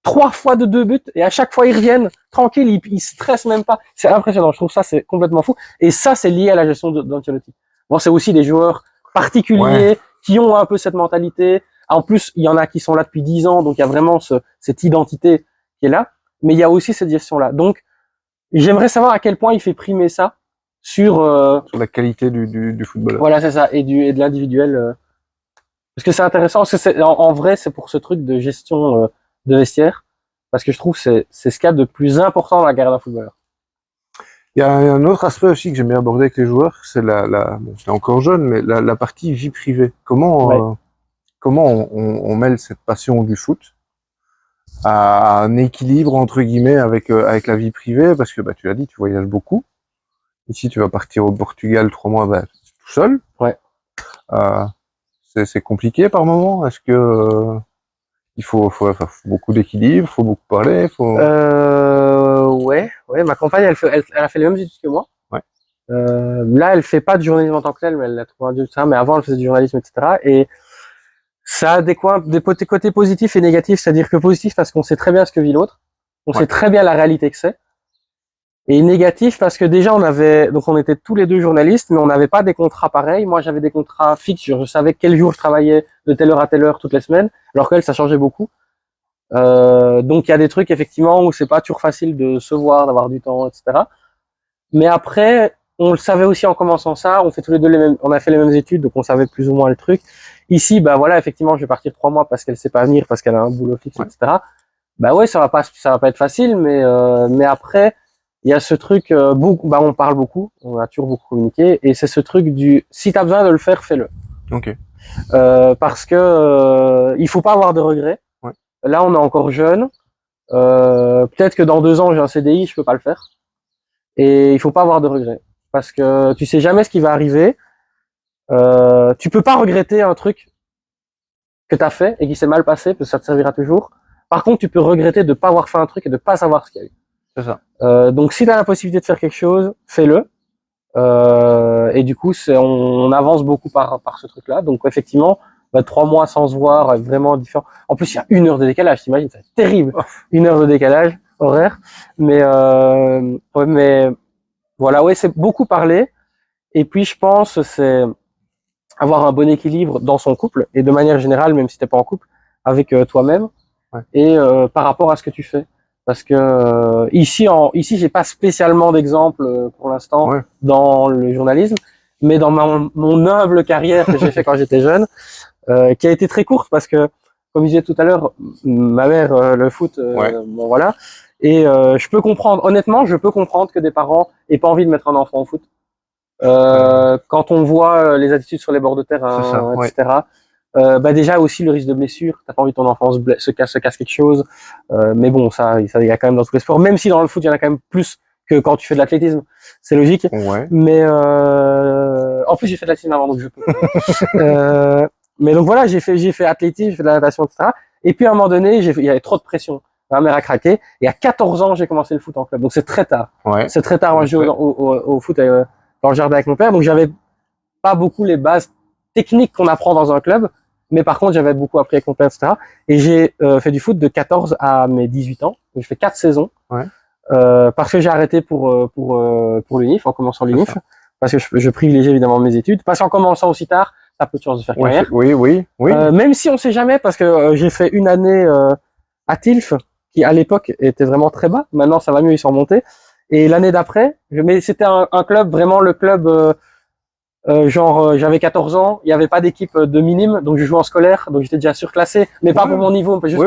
3 fois de 2 buts et à chaque fois ils reviennent tranquilles, ils stressent même pas. C'est impressionnant. Je trouve ça c'est complètement fou. Et ça c'est lié à la gestion d'Ancelotti. Bon, c'est aussi des joueurs particuliers qui ont un peu cette mentalité. En plus, il y en a qui sont là depuis 10 ans, donc il y a vraiment cette identité qui est là. Mais il y a aussi cette gestion-là. Donc, j'aimerais savoir à quel point il fait primer ça sur la qualité du footballeur. Voilà, c'est ça, et de l'individuel. Parce que c'est intéressant, parce que en vrai, c'est pour ce truc de gestion de vestiaire, parce que je trouve que c'est ce qu'il y a de plus important dans la carrière d'un footballeur. Il y a un autre aspect aussi que j'aime bien aborder avec les joueurs, c'est bon, c'est encore jeune, mais la partie vie privée. Comment on mêle cette passion du foot à un équilibre entre guillemets avec la vie privée, parce que tu l'as dit, tu voyages beaucoup. Ici, tu vas partir au Portugal 3 mois tout seul. Ouais. C'est compliqué par moment. Est-ce que il faut beaucoup d'équilibre, faut beaucoup parler, Ouais. Ma compagne, elle a fait les mêmes études que moi. Ouais. Là, elle fait pas de journalisme en tant que tel, mais elle a trouvé un dieu de ça. Mais avant, elle faisait du journalisme, etc. Et ça a des côtés positifs et négatifs. C'est-à-dire que positif parce qu'on sait très bien ce que vit l'autre. On sait très bien la réalité que c'est. Et négatif parce que déjà on était tous les deux journalistes, mais on n'avait pas des contrats pareils. Moi, j'avais des contrats fixes. Je savais quel jour je travaillais de telle heure à telle heure toutes les semaines, alors qu'elle, ça changeait beaucoup. Donc il y a des trucs effectivement où c'est pas toujours facile de se voir, d'avoir du temps, etc. Mais après, on le savait aussi en commençant ça. On fait tous les deux on a fait les mêmes études, donc on savait plus ou moins le truc. Ici, voilà, effectivement, je vais partir 3 mois parce qu'elle sait pas venir, parce qu'elle a un boulot fixe, etc. Ouais, ça va pas être facile, mais après, il y a ce truc, on parle beaucoup, on a toujours beaucoup communiqué, et c'est ce truc si t'as besoin de le faire, fais-le. Ok. Parce que il faut pas avoir de regrets. Ouais. Là, on est encore jeune. Peut-être que dans 2 ans, j'ai un CDI, je peux pas le faire. Et il faut pas avoir de regrets. Parce que tu sais jamais ce qui va arriver. Tu peux pas regretter un truc que t'as fait et qui s'est mal passé, parce que ça te servira toujours. Par contre, tu peux regretter de pas avoir fait un truc et de pas savoir ce qu'il y a eu. C'est ça. Donc si tu as la possibilité de faire quelque chose, fais-le. Et du coup, on avance beaucoup par ce truc-là. Donc effectivement, 3 mois sans se voir, vraiment différent. En plus, il y a 1 heure de décalage, t'imagines, c'est terrible. 1 heure de décalage horaire. Mais voilà, c'est beaucoup parler. Et puis je pense c'est avoir un bon équilibre dans son couple et de manière générale, même si t'es pas en couple, avec toi-même et par rapport à ce que tu fais. Parce que ici, j'ai pas spécialement d'exemple pour l'instant dans le journalisme, mais dans mon humble carrière que j'ai fait quand j'étais jeune, qui a été très courte parce que, comme je disais tout à l'heure, ma mère le foot, bon voilà. Et je peux comprendre, honnêtement, je peux comprendre que des parents aient pas envie de mettre un enfant au foot. Quand on voit les attitudes sur les bords de terrain, etc. Déjà aussi le risque de blessure, t'as pas envie que ton enfant se casse quelque chose, mais bon, ça il y a quand même dans tous les sports, même si dans le foot il y en a quand même plus que quand tu fais de l'athlétisme, c'est logique. Mais en plus j'ai fait de l'athlétisme avant, donc je peux. Mais donc voilà, j'ai fait athlétisme, j'ai fait de la natation, etc. Et puis à un moment donné, il y avait trop de pression. Ma mère a craqué, et à 14 ans j'ai commencé le foot en club, donc c'est très tard. C'est très tard. Moi je joue au foot quand je jardin avec mon père, donc j'avais pas beaucoup les bases techniques qu'on apprend dans un club, mais par contre j'avais beaucoup appris avec mon père, etc. Et j'ai fait du foot de 14 à mes 18 ans, donc je fais 4 saisons, parce que j'ai arrêté pour l'UNIF, en commençant l'UNIF, parce que je privilégie évidemment mes études, parce qu'en commençant aussi tard, t'as peu de chance de faire carrière. Oui. Même si on sait jamais, parce que j'ai fait une année à Tilf, qui à l'époque était vraiment très bas, maintenant ça va mieux, ils sont remontés. Et l'année d'après, mais c'était un club, vraiment le club, j'avais 14 ans, il n'y avait pas d'équipe de minime, donc je jouais en scolaire, donc j'étais déjà surclassé, mais pas pour mon niveau, juste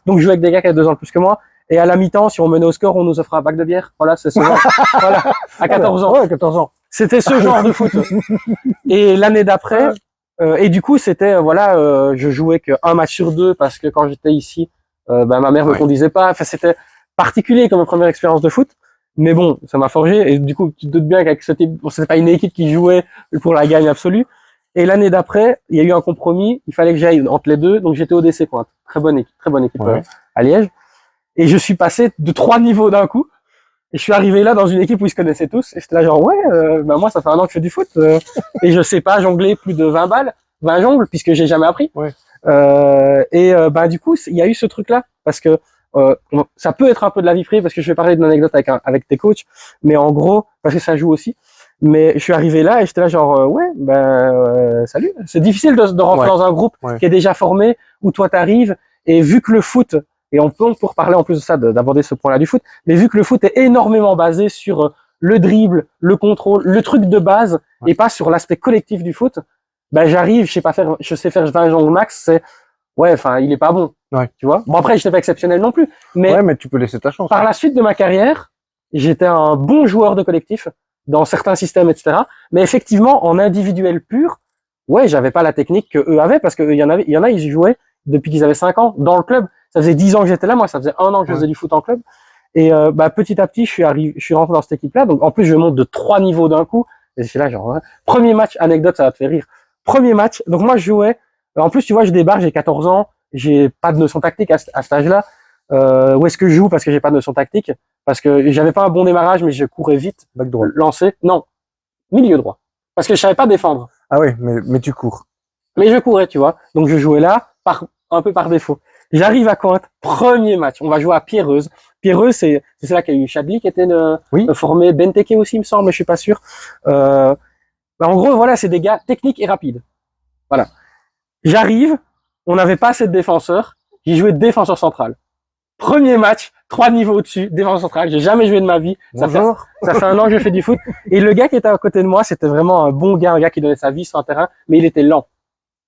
donc je jouais avec des gars qui avaient 2 ans de plus que moi. Et à la mi-temps, si on menait au score, on nous offrait un bac de bière. Voilà, c'est ce genre. Voilà, à 14 ans. 14 ans. C'était ce genre de foot. Et l'année d'après, et du coup, c'était, je jouais qu'un match sur 2 parce que quand j'étais ici, ma mère me conduisait pas. Enfin, c'était particulier comme première expérience de foot. Mais bon, ça m'a forgé. Et du coup, tu te doutes bien qu'avec c'était pas une équipe qui jouait pour la gagne absolue. Et l'année d'après, il y a eu un compromis. Il fallait que j'aille entre les deux. Donc, j'étais au DC Pointe. Très bonne équipe à Liège. Et je suis passé de 3 niveaux d'un coup. Et je suis arrivé là dans une équipe où ils se connaissaient tous. Et j'étais là genre, moi, ça fait 1 an que je fais du foot. Et je sais pas jongler plus de 20 balles. 20 jongles, puisque j'ai jamais appris. Du coup, il y a eu ce truc-là. Parce que, ça peut être un peu de la vie privée parce que je vais parler d'une anecdote avec tes coachs, mais en gros, parce que ça joue aussi. Mais je suis arrivé là et j'étais là genre, salut. C'est difficile de rentrer dans un groupe qui est déjà formé, où toi t'arrives, et vu que le foot, et on peut reparler en plus de ça, d'aborder ce point-là du foot, mais vu que le foot est énormément basé sur le dribble, le contrôle, le truc de base, et pas sur l'aspect collectif du foot, ben j'arrive, je sais faire 20 jongles max, c'est il est pas bon, tu vois. Bon après, j'étais pas exceptionnel non plus, mais tu peux laisser ta chance. Par la suite de ma carrière, j'étais un bon joueur de collectif dans certains systèmes, etc. Mais effectivement, en individuel pur, j'avais pas la technique que eux avaient parce qu'il y en a, ils jouaient depuis qu'ils avaient 5 ans dans le club. Ça faisait 10 ans que j'étais là, moi, ça faisait 1 an que je faisais du foot en club. Et petit à petit, je suis rentré dans cette équipe-là. Donc en plus, je monte de 3 niveaux d'un coup. Et je suis là, genre, premier match, anecdote, ça va te faire rire. Premier match, donc moi je jouais. En plus, tu vois, je débarque, j'ai 14 ans, j'ai pas de notion tactique à cet âge-là. Où est-ce que je joue parce que j'ai pas de notion tactique, parce que j'avais pas un bon démarrage, mais je courais vite. Back droit. Lancer, non, milieu droit, parce que je savais pas défendre. Ah oui, mais tu cours. Mais je courais, tu vois. Donc je jouais là un peu par défaut. J'arrive à Cointe, premier match. On va jouer à Pierreuse. Pierreuse, c'est là qu'il y a eu Chadli qui était formé, Benteke aussi, il me semble, mais je suis pas sûr. En gros, voilà, c'est des gars techniques et rapides. Voilà. J'arrive, on n'avait pas assez de défenseurs. J'ai joué défenseur central. Premier match, 3 niveaux au-dessus, défense centrale. J'ai jamais joué de ma vie. Ça fait 1 an que je fais du foot. Et le gars qui était à côté de moi, c'était vraiment un bon gars, un gars qui donnait sa vie sur un terrain, mais il était lent.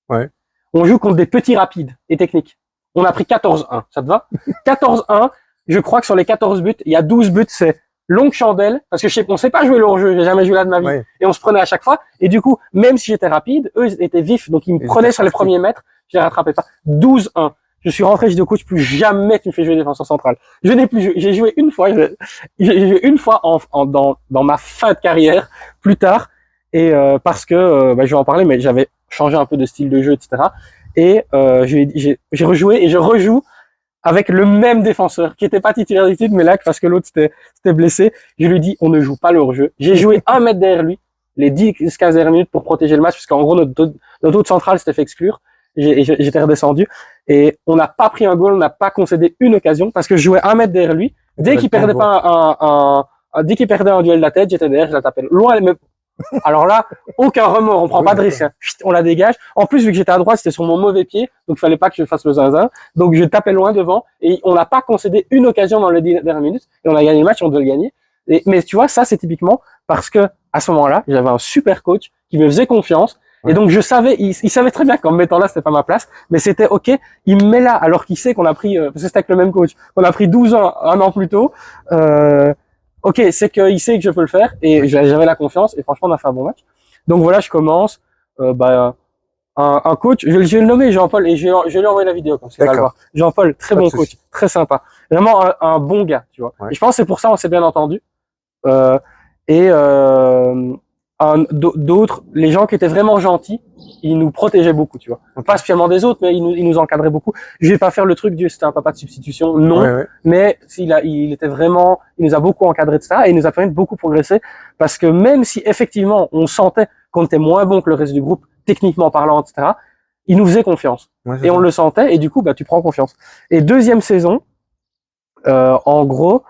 Ouais. On joue contre des petits rapides et techniques. On a pris 14-1. Ça te va? 14-1. Je crois que sur les 14 buts, il y a 12 buts, c'est longue chandelle, parce que on sait pas jouer le hors-jeu. J'ai jamais joué là de ma vie. Ouais. Et on se prenait à chaque fois. Et du coup, même si j'étais rapide, eux, ils étaient vifs. Donc, ils me prenaient sur les premiers mètres. Je les rattrapais pas. 12-1. Je suis rentré, j'ai dit au coach, plus jamais tu me fais jouer défenseur central. Je n'ai plus joué. J'ai joué une fois, j'ai joué une fois dans ma fin de carrière, plus tard, et parce que, je vais en parler, mais j'avais changé un peu de style de jeu, etc. Et j'ai rejoué et je rejoue avec le même défenseur qui était pas titulaire d'études, mais là, parce que l'autre c'était blessé. Je lui dis, on ne joue pas le hors-jeu. J'ai joué 1 mètre derrière lui, les 10-15 dernières minutes pour protéger le match, puisqu'en gros notre autre central s'était fait exclure. J'étais redescendu et on n'a pas pris un goal, on n'a pas concédé une occasion parce que je jouais 1 mètre derrière lui. Dès qu'il perdait dès qu'il perdait un duel de la tête, j'étais derrière, je la tapais loin. Alors là, aucun remords, on prend pas de risque, hein. On la dégage. En plus, vu que j'étais à droite, c'était sur mon mauvais pied, donc il fallait pas que je fasse le zinzin. Donc je tapais loin devant et on n'a pas concédé une occasion dans les 10 dernières minutes et on a gagné le match, on devait le gagner. Mais tu vois, ça c'est typiquement parce que à ce moment-là, j'avais un super coach qui me faisait confiance. Et donc je savais, il savait très bien qu'en me mettant là, c'était pas ma place, mais c'était ok. Il me met là alors qu'il sait qu'on a pris, parce que c'était avec le même coach, qu'on a pris 12 ans, 1 an plus tôt. Ok, c'est qu'il sait que je peux le faire et j'avais la confiance et franchement on a fait un bon match. Donc voilà, je commence. Un coach, je vais le nommer Jean-Paul et je vais lui envoyer la vidéo comme ça. Jean-Paul, très bon coach, très sympa, vraiment un bon gars, tu vois. Ouais. Et je pense que c'est pour ça on s'est bien entendu. D'autres, les gens qui étaient vraiment gentils, ils nous protégeaient beaucoup, tu vois. Pas spécialement des autres, mais ils nous encadraient beaucoup. Je vais pas faire le truc c'était un papa de substitution, non. Ouais. Mais il était vraiment, il nous a beaucoup encadré de ça et il nous a permis de beaucoup progresser parce que même si effectivement on sentait qu'on était moins bon que le reste du groupe, techniquement parlant, etc., il nous faisait confiance. Ouais, et on le sentait et du coup, tu prends confiance. Et deuxième saison, en gros,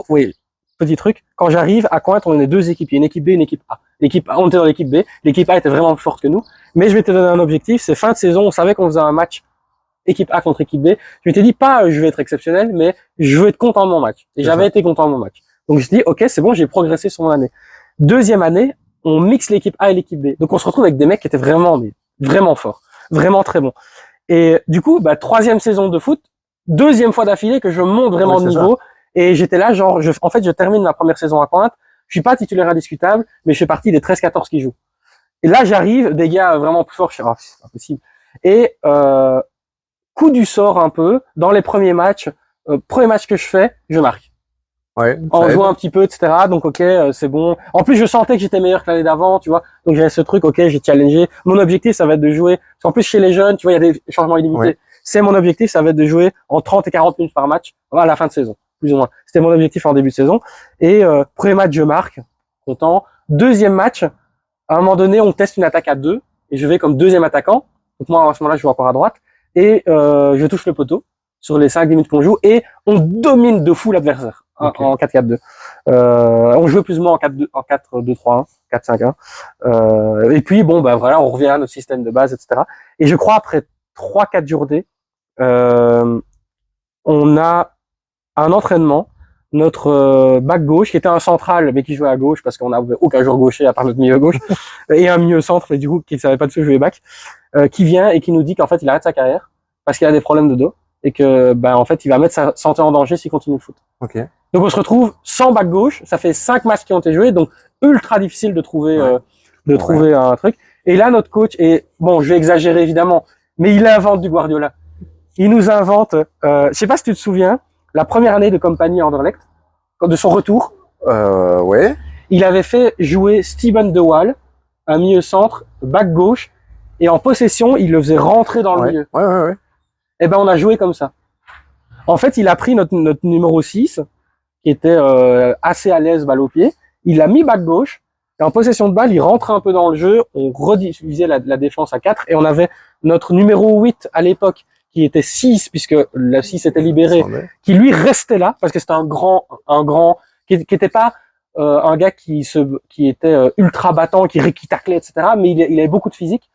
oui. Petit truc, quand j'arrive à Cointe, on est 2 équipes, il y a une équipe B, une équipe A. L'équipe A, on était dans l'équipe B, l'équipe A était vraiment plus forte que nous, mais je vais te donner un objectif, c'est fin de saison, on savait qu'on faisait un match équipe A contre équipe B. Je m'étais dit pas je vais être exceptionnel, mais je veux être content de mon match. Et j'avais été content de mon match. Donc je dis ok, c'est bon, j'ai progressé sur mon année. Deuxième année, on mixe l'équipe A et l'équipe B. Donc on se retrouve avec des mecs qui étaient vraiment forts, vraiment très bons. Et du coup, 3e saison de foot, 2e fois d'affilée que je monte vraiment de niveau. Ça. Et j'étais là, en fait, je termine ma première saison à Cointe. Je suis pas titulaire indiscutable, mais je fais partie des 13-14 qui jouent. Et là, j'arrive, des gars vraiment plus forts, je suis, c'est impossible. Et, coup du sort un peu, dans les premiers matchs, premier match que je fais, je marque. Ouais. En jouant un petit peu, etc. Donc, ok, c'est bon. En plus, je sentais que j'étais meilleur que l'année d'avant, tu vois. Donc, j'avais ce truc, ok, j'ai challengé. Mon objectif, ça va être de jouer. Parce qu'en plus, chez les jeunes, tu vois, il y a des changements illimités. Ouais. C'est mon objectif, ça va être de jouer en 30 et 40 minutes par match à la fin de saison. Plus ou moins. C'était mon objectif en début de saison. Et premier match, je marque, content. Deuxième match, à un moment donné, on teste une attaque à 2 et je vais comme 2e attaquant. Donc moi, à ce moment-là, je joue encore à droite et je touche le poteau. sur les 5 minutes qu'on joue et on domine de fou l'adversaire en 4-4-2. On jouait plus ou moins en 4-2-3-1, 4-5-1. Et puis bon bah voilà, on revient à notre système de base, etc. Et je crois après 3-4 journées, on a un entraînement, notre back gauche qui était un central mais qui jouait à gauche parce qu'on n'avait aucun joueur gaucher à part notre milieu gauche et un milieu centre mais du coup qui ne savait pas de se jouer back, qui vient et qui nous dit qu'en fait il arrête sa carrière parce qu'il a des problèmes de dos et que ben en fait il va mettre sa santé en danger s'il continue le foot. Okay. Donc on se retrouve sans back gauche, ça fait 5 matchs qui ont été joués, donc ultra difficile de trouver trouver un truc. Et là notre coach est bon, je vais exagérer évidemment, mais il invente du Guardiola. Il nous invente, je sais pas si tu te souviens, la première année de Compagnie à Anderlecht, de son retour. Ouais. Il avait fait jouer Steven De Waal, un milieu centre, back gauche, et en possession, il le faisait rentrer dans le milieu. Ouais. Et ben on a joué comme ça. En fait, il a pris notre numéro 6, qui était assez à l'aise balle au pied, il l'a mis back gauche, et en possession de balle, il rentrait un peu dans le jeu, on redivisait la défense à 4, et on avait notre numéro 8 à l'époque, qui était 6, puisque la 6 était libérée, qui lui restait là, parce que c'était un grand, qui était pas un gars qui était ultra battant, qui taclait, etc., mais il avait beaucoup de physique.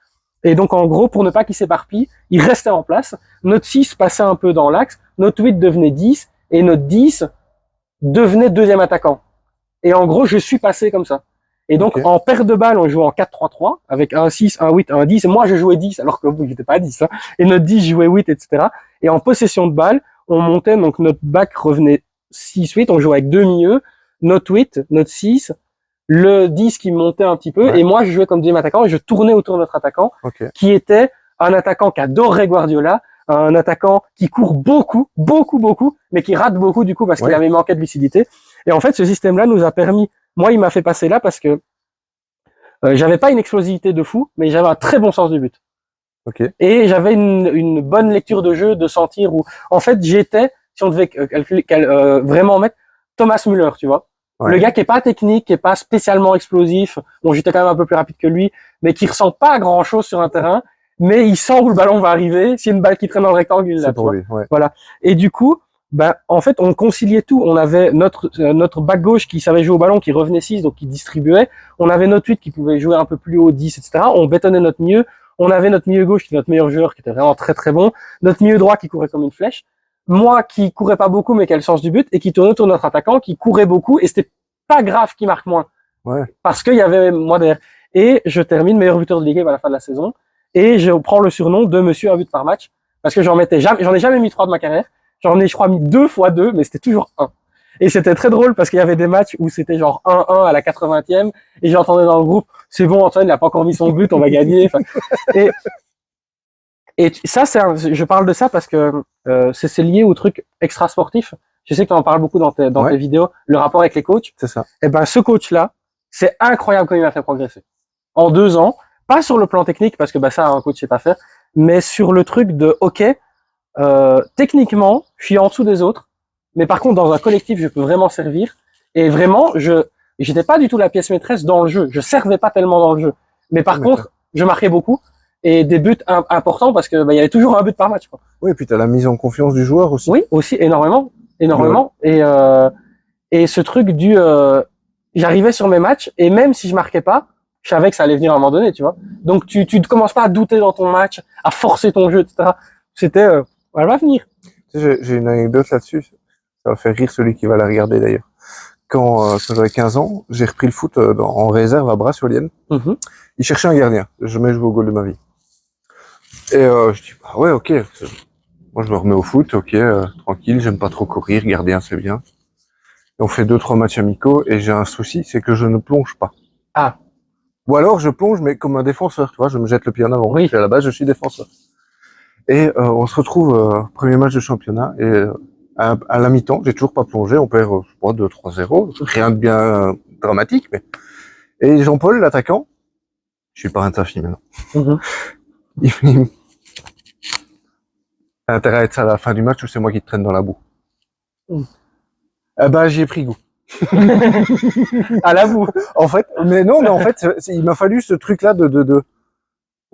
Et donc, en gros, pour ne pas qu'il s'éparpille, il restait en place. Notre 6 passait un peu dans l'axe, notre 8 devenait 10, et notre 10 devenait deuxième attaquant. Et en gros, je suis passé comme ça. Et donc, en perte de balle, on jouait en 4-3-3, avec un 6, un 8, un 10, et moi, je jouais 10, alors que j'étais pas 10, hein. Et notre 10 jouait 8, etc. Et en possession de balle, on montait, donc notre back revenait 6-8, on jouait avec 2 milieux, notre 8, notre 6, le 10 qui montait un petit peu, et moi, je jouais comme deuxième attaquant, et je tournais autour de notre attaquant, qui était un attaquant qui adorait Guardiola, un attaquant qui court beaucoup, mais qui rate beaucoup, du coup, parce qu'il avait manqué de lucidité. Et en fait, ce système-là nous a permis, moi, il m'a fait passer là parce que j'avais pas une explosivité de fou, mais j'avais un très bon sens du but. Et j'avais une bonne lecture de jeu, de sentir où, en fait, j'étais, si on devait vraiment mettre, Thomas Müller, tu vois. Le gars qui est pas technique, qui est pas spécialement explosif. Bon, j'étais quand même un peu plus rapide que lui, mais qui ressent pas grand chose sur un terrain, mais il sent où le ballon va arriver. S'il y a une balle qui traîne dans le rectangle, il l'a, tu vois. Voilà. Et du coup, ben, en fait, on conciliait tout. On avait notre back gauche qui savait jouer au ballon, qui revenait 6, donc qui distribuait. On avait notre 8 qui pouvait jouer un peu plus haut, 10, etc. On bétonnait notre milieu. On avait notre milieu gauche qui était notre meilleur joueur, qui était vraiment très très bon. Notre milieu droit qui courait comme une flèche. Moi qui courais pas beaucoup, mais qui a le sens du but, et qui tournait autour de notre attaquant, qui courait beaucoup, et c'était pas grave qu'il marque moins. Parce qu'il y avait moi derrière. Et je termine meilleur buteur de l'équipe à la fin de la saison. Et je prends le surnom de Monsieur un but par match. Parce que j'en ai jamais mis 3 de ma carrière. J'en ai, je crois, mis 2 fois 2, mais c'était toujours 1. Et c'était très drôle parce qu'il y avait des matchs où c'était genre 1-1 à la 80e, et j'entendais dans le groupe, c'est bon, Antoine, il n'a pas encore mis son but, on va gagner. Enfin, et ça, je parle de ça parce que c'est lié au truc extra sportif. Je sais que tu en parles beaucoup dans tes vidéos, le rapport avec les coachs. C'est ça. Et ben, ce coach-là, c'est incroyable comme il m'a fait progresser. En 2 ans, pas sur le plan technique, parce que bah, ça, un coach sait pas faire, mais sur le truc de, ok, techniquement, je suis en dessous des autres, mais par contre, dans un collectif, je peux vraiment servir. Et vraiment, j'étais pas du tout la pièce maîtresse dans le jeu. Je servais pas tellement dans le jeu. Mais par contre, je marquais beaucoup. Et des buts importants parce que, bah, il y avait toujours un but par match, quoi. Oui, et puis t'as la mise en confiance du joueur aussi. Oui, aussi, énormément. Et ce truc j'arrivais sur mes matchs, et même si je marquais pas, je savais que ça allait venir à un moment donné, tu vois. Donc, tu ne commences pas à douter dans ton match, à forcer ton jeu, etc. C'était, elle va venir. Tu sais, j'ai une anecdote là-dessus. Ça va faire rire celui qui va la regarder d'ailleurs. Quand j'avais 15 ans, j'ai repris le foot en réserve à Bras-sur-Lienne. Il cherchait un gardien. J'ai jamais joué au goal de ma vie. Et je dis, bah ouais, ok. Moi, je me remets au foot, ok, tranquille, j'aime pas trop courir, gardien, c'est bien. Et on fait 2-3 matchs amicaux, et j'ai un souci, c'est que je ne plonge pas. Ah. Ou alors, je plonge, mais comme un défenseur, tu vois, je me jette le pied en avant. Oui. À la base, je suis défenseur. Et on se retrouve, premier match de championnat, et à la mi-temps, j'ai toujours pas plongé, on perd, je crois, 2-3-0, rien de bien dramatique, mais... Et Jean-Paul, l'attaquant, je suis parrain de sa fille maintenant. Il a intérêt à être ça à la fin du match ou c'est moi qui te traîne dans la boue. Eh ben, j'y ai pris goût. À la boue. En fait, mais en fait, il m'a fallu ce truc-là de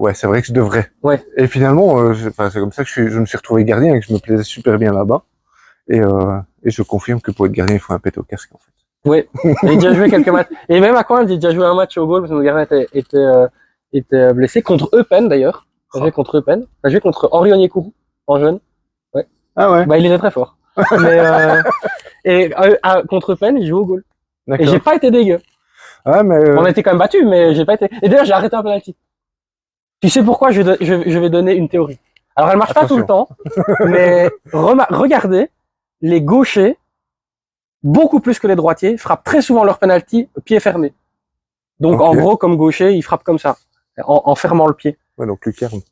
ouais, c'est vrai que je devrais. Ouais. Et finalement, c'est comme ça que je me suis retrouvé gardien et que je me plaisais super bien là-bas. Et je confirme que pour être gardien, il faut un pet au casque, en fait. Ouais. J'ai déjà joué quelques matchs. Et même à Caen, j'ai déjà joué un match au goal parce que mon gardien était blessé contre Eupen d'ailleurs. J'ai joué contre Eupen. J'ai joué contre Henri Onyekuru en jeune. Ouais. Ah ouais. Bah, il était très fort. Mais contre Eupen, il joue au goal. Et j'ai pas été dégueu. Ah, mais On a été quand même battus, mais j'ai pas été. Et d'ailleurs, j'ai arrêté un penalty. Tu sais pourquoi je vais donner une théorie. Alors, elle marche pas tout le temps, mais regardez, les gauchers, beaucoup plus que les droitiers, frappent très souvent leur penalty pied fermé. Donc, en gros, comme gaucher, ils frappent comme ça, en fermant le pied. Ouais, donc lucarne.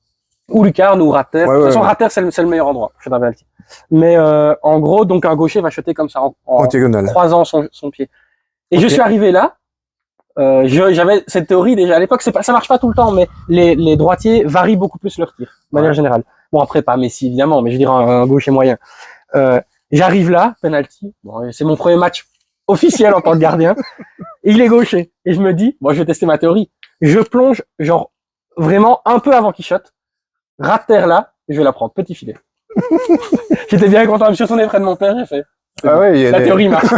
Ou lucarne, ou rater. Ouais, de toute façon, rater, c'est le meilleur endroit. Je fais un penalty. Mais en gros, donc un gaucher va chuter comme ça, en diagonale, croisant son pied. Et je suis arrivé là. J'avais cette théorie déjà à l'époque. Ça marche pas tout le temps, mais les droitiers varient beaucoup plus leur tir, de manière générale. Bon, après pas Messi évidemment, mais je veux dire un gaucher moyen. J'arrive là, penalty. Bon, c'est mon premier match officiel en tant que gardien. Et il est gaucher. Et je me dis, bon, je vais tester ma théorie. Je plonge, genre vraiment un peu avant qu'il shot, rate terre là, et je vais la prendre, petit filet. J'étais bien content. Je me suis retourné près de mon père, j'ai fait. Ah ouais, il y a la théorie marche.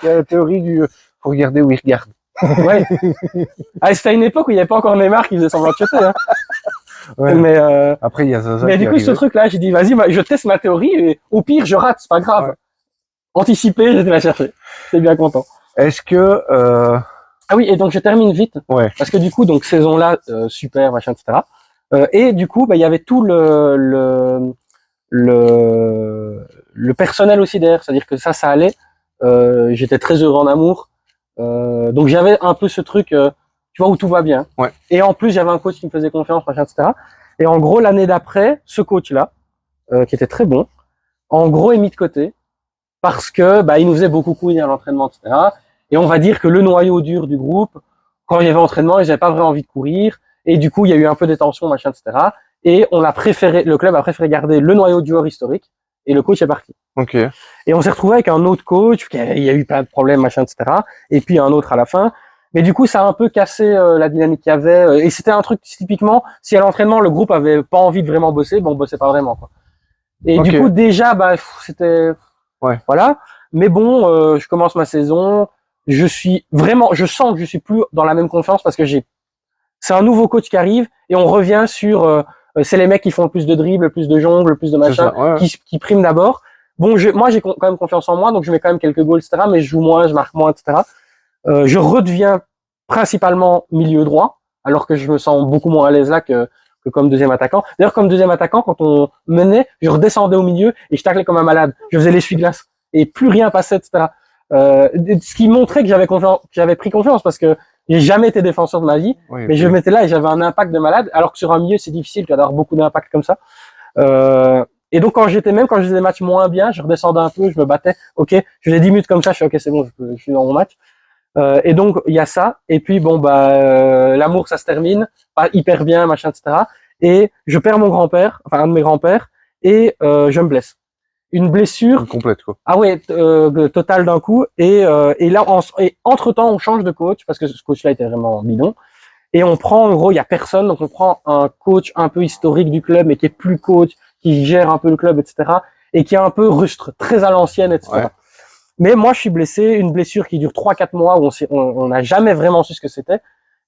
Il y a la théorie du faut regarder où il regarde. Ouais. Ah, c'était à une époque où il n'y avait pas encore Neymar qui faisait semblant de chuter, hein. Ouais. Mais après il y a Zaza. Mais du coup, ce truc-là, j'ai dit, vas-y, je teste ma théorie et au pire, je rate, c'est pas grave. Ouais. Anticipé, j'étais la chercher. J'étais bien content. Est-ce que Ah oui, et donc je termine vite. Ouais. Parce que du coup, donc saison là, super, machin, etc. Et du coup, bah il y avait tout le personnel aussi derrière, c'est-à-dire que ça allait. J'étais très heureux en amour. Donc j'avais un peu ce truc, tu vois, où tout va bien. Ouais. Et en plus, j'avais un coach qui me faisait confiance, machin, etc. Et en gros, l'année d'après, ce coach-là, qui était très bon, en gros, est mis de côté parce que bah il nous faisait beaucoup courir à l'entraînement, etc. Et on va dire que le noyau dur du groupe, quand il y avait entraînement, ils n'avaient pas vraiment envie de courir. Et du coup, il y a eu un peu de tension, machin, etc. Et le club a préféré garder le noyau dur historique et le coach est parti. Ok. Et on s'est retrouvé avec un autre coach, il y a eu plein de problèmes, machin, etc. Et puis un autre à la fin. Mais du coup, ça a un peu cassé la dynamique qu'il y avait. Et c'était un truc typiquement, si à l'entraînement le groupe avait pas envie de vraiment bosser, bon, on bossait pas vraiment, quoi. Et du coup, déjà, bah, c'était, voilà. Mais bon, je commence ma saison. Je sens que je suis plus dans la même confiance parce que c'est un nouveau coach qui arrive et on revient sur, c'est les mecs qui font le plus de dribbles, le plus de jongles, le plus de machin, qui priment d'abord. Bon, moi, j'ai quand même confiance en moi, donc je mets quand même quelques goals, etc. Mais je joue moins, je marque moins, etc. Je redeviens principalement milieu droit, alors que je me sens beaucoup moins à l'aise là que comme deuxième attaquant. D'ailleurs, comme deuxième attaquant, quand on menait, je redescendais au milieu et je taclais comme un malade. Je faisais l'essuie-glace et plus rien passait, etc. Ce qui montrait que j'avais pris confiance parce que j'ai jamais été défenseur de ma vie, mais je mettais là et j'avais un impact de malade, alors que sur un milieu, c'est difficile d'avoir beaucoup d'impact comme ça. Et donc, quand je faisais des matchs moins bien, je redescendais un peu, je me battais. Ok, je faisais 10 minutes comme ça, je suis ok, c'est bon, je suis dans mon match. Et donc, il y a ça. Et puis, bon, bah, l'amour, ça se termine. Pas hyper bien, machin, etc. Et je perds mon grand-père, enfin, un de mes grands-pères, et je me blesse. Une blessure. Complète, quoi. Ah ouais, totale d'un coup. Et là, entre-temps, on change de coach, parce que ce coach-là était vraiment bidon. Et on prend, en gros, il y a personne, donc on prend un coach un peu historique du club, mais qui est plus coach, qui gère un peu le club, etc. Et qui est un peu rustre, très à l'ancienne, etc. Ouais. Mais moi, je suis blessé, une blessure qui dure 3-4 mois, où on n'a jamais vraiment su ce que c'était.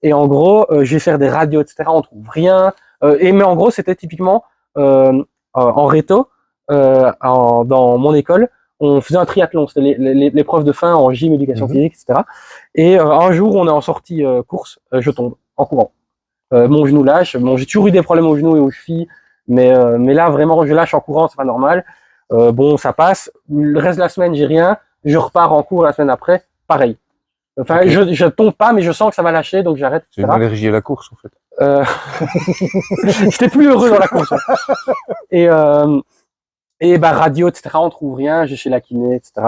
Et en gros, je vais faire des radios, etc. On trouve rien. Mais en gros, c'était typiquement en réto, dans mon école, on faisait un triathlon. C'était l'épreuve de fin en gym, éducation physique, etc. Et un jour, on est en sortie course, je tombe en courant. Mon genou lâche. Bon, j'ai toujours eu des problèmes au genou et aux chevilles, mais là, vraiment, je lâche en courant, c'est pas normal. Bon, ça passe. Le reste de la semaine, j'ai rien. Je repars en cours la semaine après, pareil. Enfin, je tombe pas, mais je sens que ça va lâcher, donc j'arrête, etc. C'est une allergie à la course, en fait. J'étais plus heureux dans la course. Et bah, radio, etc., on trouve rien. Je vais chez la kiné, etc.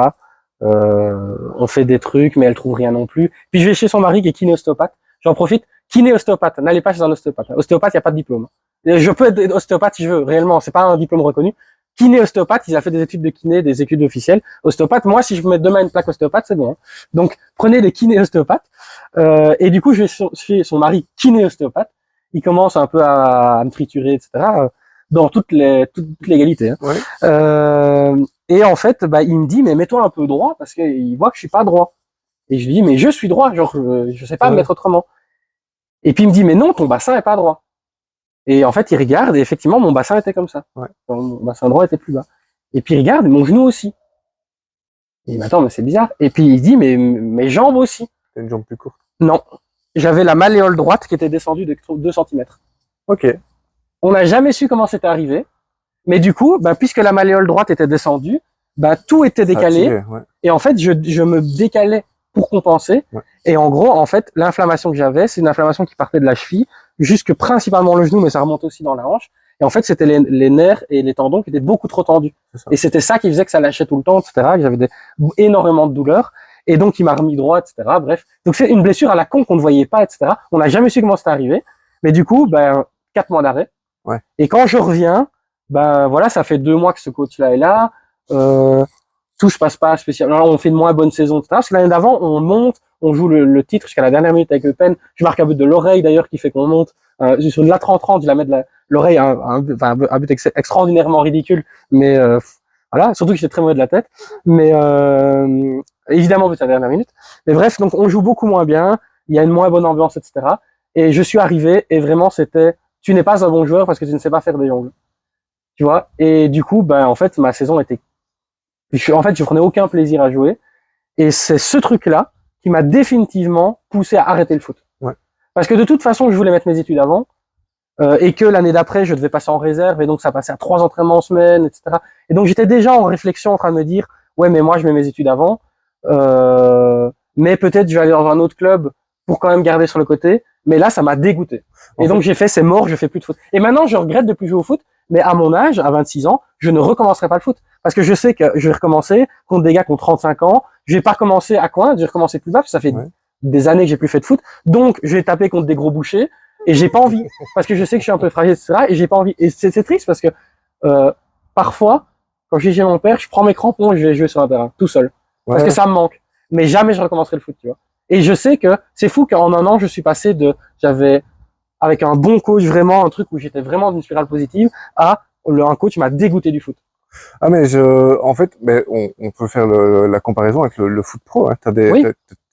On fait des trucs, mais elle trouve rien non plus. Puis je vais chez son mari qui est kiné-ostéopathe. J'en profite. Kiné-ostéopathe. N'allez pas chez un ostéopathe. Ostéopathe, il n'y a pas de diplôme. Je peux être ostéopathe si je veux, réellement. C'est pas un diplôme reconnu. Kiné-ostéopathe, il a fait des études de kiné, des études officielles. Ostéopathe, moi, si je me mets demain une plaque ostéopathe, c'est bon. Hein. Donc, prenez des kiné-ostéopathes. Et du coup, je vais chez son mari kiné-ostéopathe. il commence un peu à me triturer, etc. Dans toute l'égalité. Hein. Ouais. Et en fait, bah, il me dit, mais mets-toi un peu droit, parce qu'il voit que je suis pas droit. Et je lui dis, mais je suis droit, genre, je sais pas me mettre autrement. Et puis il me dit, mais non, ton bassin est pas droit. Et en fait, il regarde, et effectivement, mon bassin était comme ça. Ouais. Mon bassin droit était plus bas. Et puis il regarde, mon genou aussi. Il dit, mais attends, mais c'est bizarre. Et puis il dit, mais mes jambes aussi. T'as une jambe plus courte. Non. J'avais la malléole droite qui était descendue de 2 cm. Ok. On n'a jamais su comment c'était arrivé. Mais du coup, bah, puisque la malléole droite était descendue, bah, tout était décalé. Ouais. Et en fait, je me décalais pour compenser. Ouais. Et en gros, en fait, l'inflammation que j'avais, c'est une inflammation qui partait de la cheville, jusque principalement le genou, mais ça remonte aussi dans la hanche. Et en fait, c'était les nerfs et les tendons qui étaient beaucoup trop tendus. Et c'était ça qui faisait que ça lâchait tout le temps, etc. Que j'avais énormément de douleurs. Et donc, il m'a remis droit, etc. Bref. Donc, c'est une blessure à la con qu'on ne voyait pas, etc. On n'a jamais su comment c'était arrivé. Mais du coup, ben, 4 mois d'arrêt. Ouais. Et quand je reviens, ben, voilà, ça fait 2 mois que ce coach-là est là. Tout se passe pas spécialement. Alors, on fait une moins bonne saison, etc. Parce que l'année d'avant, on monte, on joue le titre jusqu'à la dernière minute avec Le Pen. Je marque un but de l'oreille, d'ailleurs, qui fait qu'on monte. Sur une la 30-30, je la mets de l'oreille, un but extraordinairement ridicule. Mais, voilà. Surtout que j'étais très mauvais de la tête. Mais, évidemment, but à la dernière minute. Mais bref, donc, on joue beaucoup moins bien. Il y a une moins bonne ambiance, etc. Et je suis arrivé, et vraiment, c'était, tu n'es pas un bon joueur parce que tu ne sais pas faire des jongles. Tu vois? Et du coup, ben, en fait, ma saison était, en fait, je prenais aucun plaisir à jouer. Et c'est ce truc-là qui m'a définitivement poussé à arrêter le foot. Ouais. Parce que de toute façon, je voulais mettre mes études avant, et que l'année d'après, je devais passer en réserve, et donc ça passait à 3 entraînements en semaine, etc. Et donc j'étais déjà en réflexion, en train de me dire, ouais, mais moi, je mets mes études avant, mais peut-être je vais aller dans un autre club pour quand même garder sur le côté. Mais là, ça m'a dégoûté. Et donc j'ai fait, c'est mort, je fais plus de foot. Et maintenant, je regrette de plus jouer au foot, mais à mon âge, à 26 ans, je ne recommencerai pas le foot. Parce que je sais que je vais recommencer contre des gars qui ont 35 ans. Je vais pas recommencer à coin, je vais recommencer plus bas, parce que ça fait des années que j'ai plus fait de foot. Donc, je vais taper contre des gros bouchers, et j'ai pas envie. Parce que je sais que je suis un peu fragile, etc., et j'ai pas envie. Et c'est triste parce que, parfois, quand je suis chez mon père, je prends mes crampons et je vais jouer sur un terrain, tout seul. Parce que ça me manque. Mais jamais je recommencerai le foot, tu vois. Et je sais que c'est fou qu'en un an, je suis passé j'avais, avec un bon coach, vraiment, un truc où j'étais vraiment dans une spirale positive, à un coach m'a dégoûté du foot. Ah, mais en fait, on peut faire la comparaison avec le foot pro, hein. T'as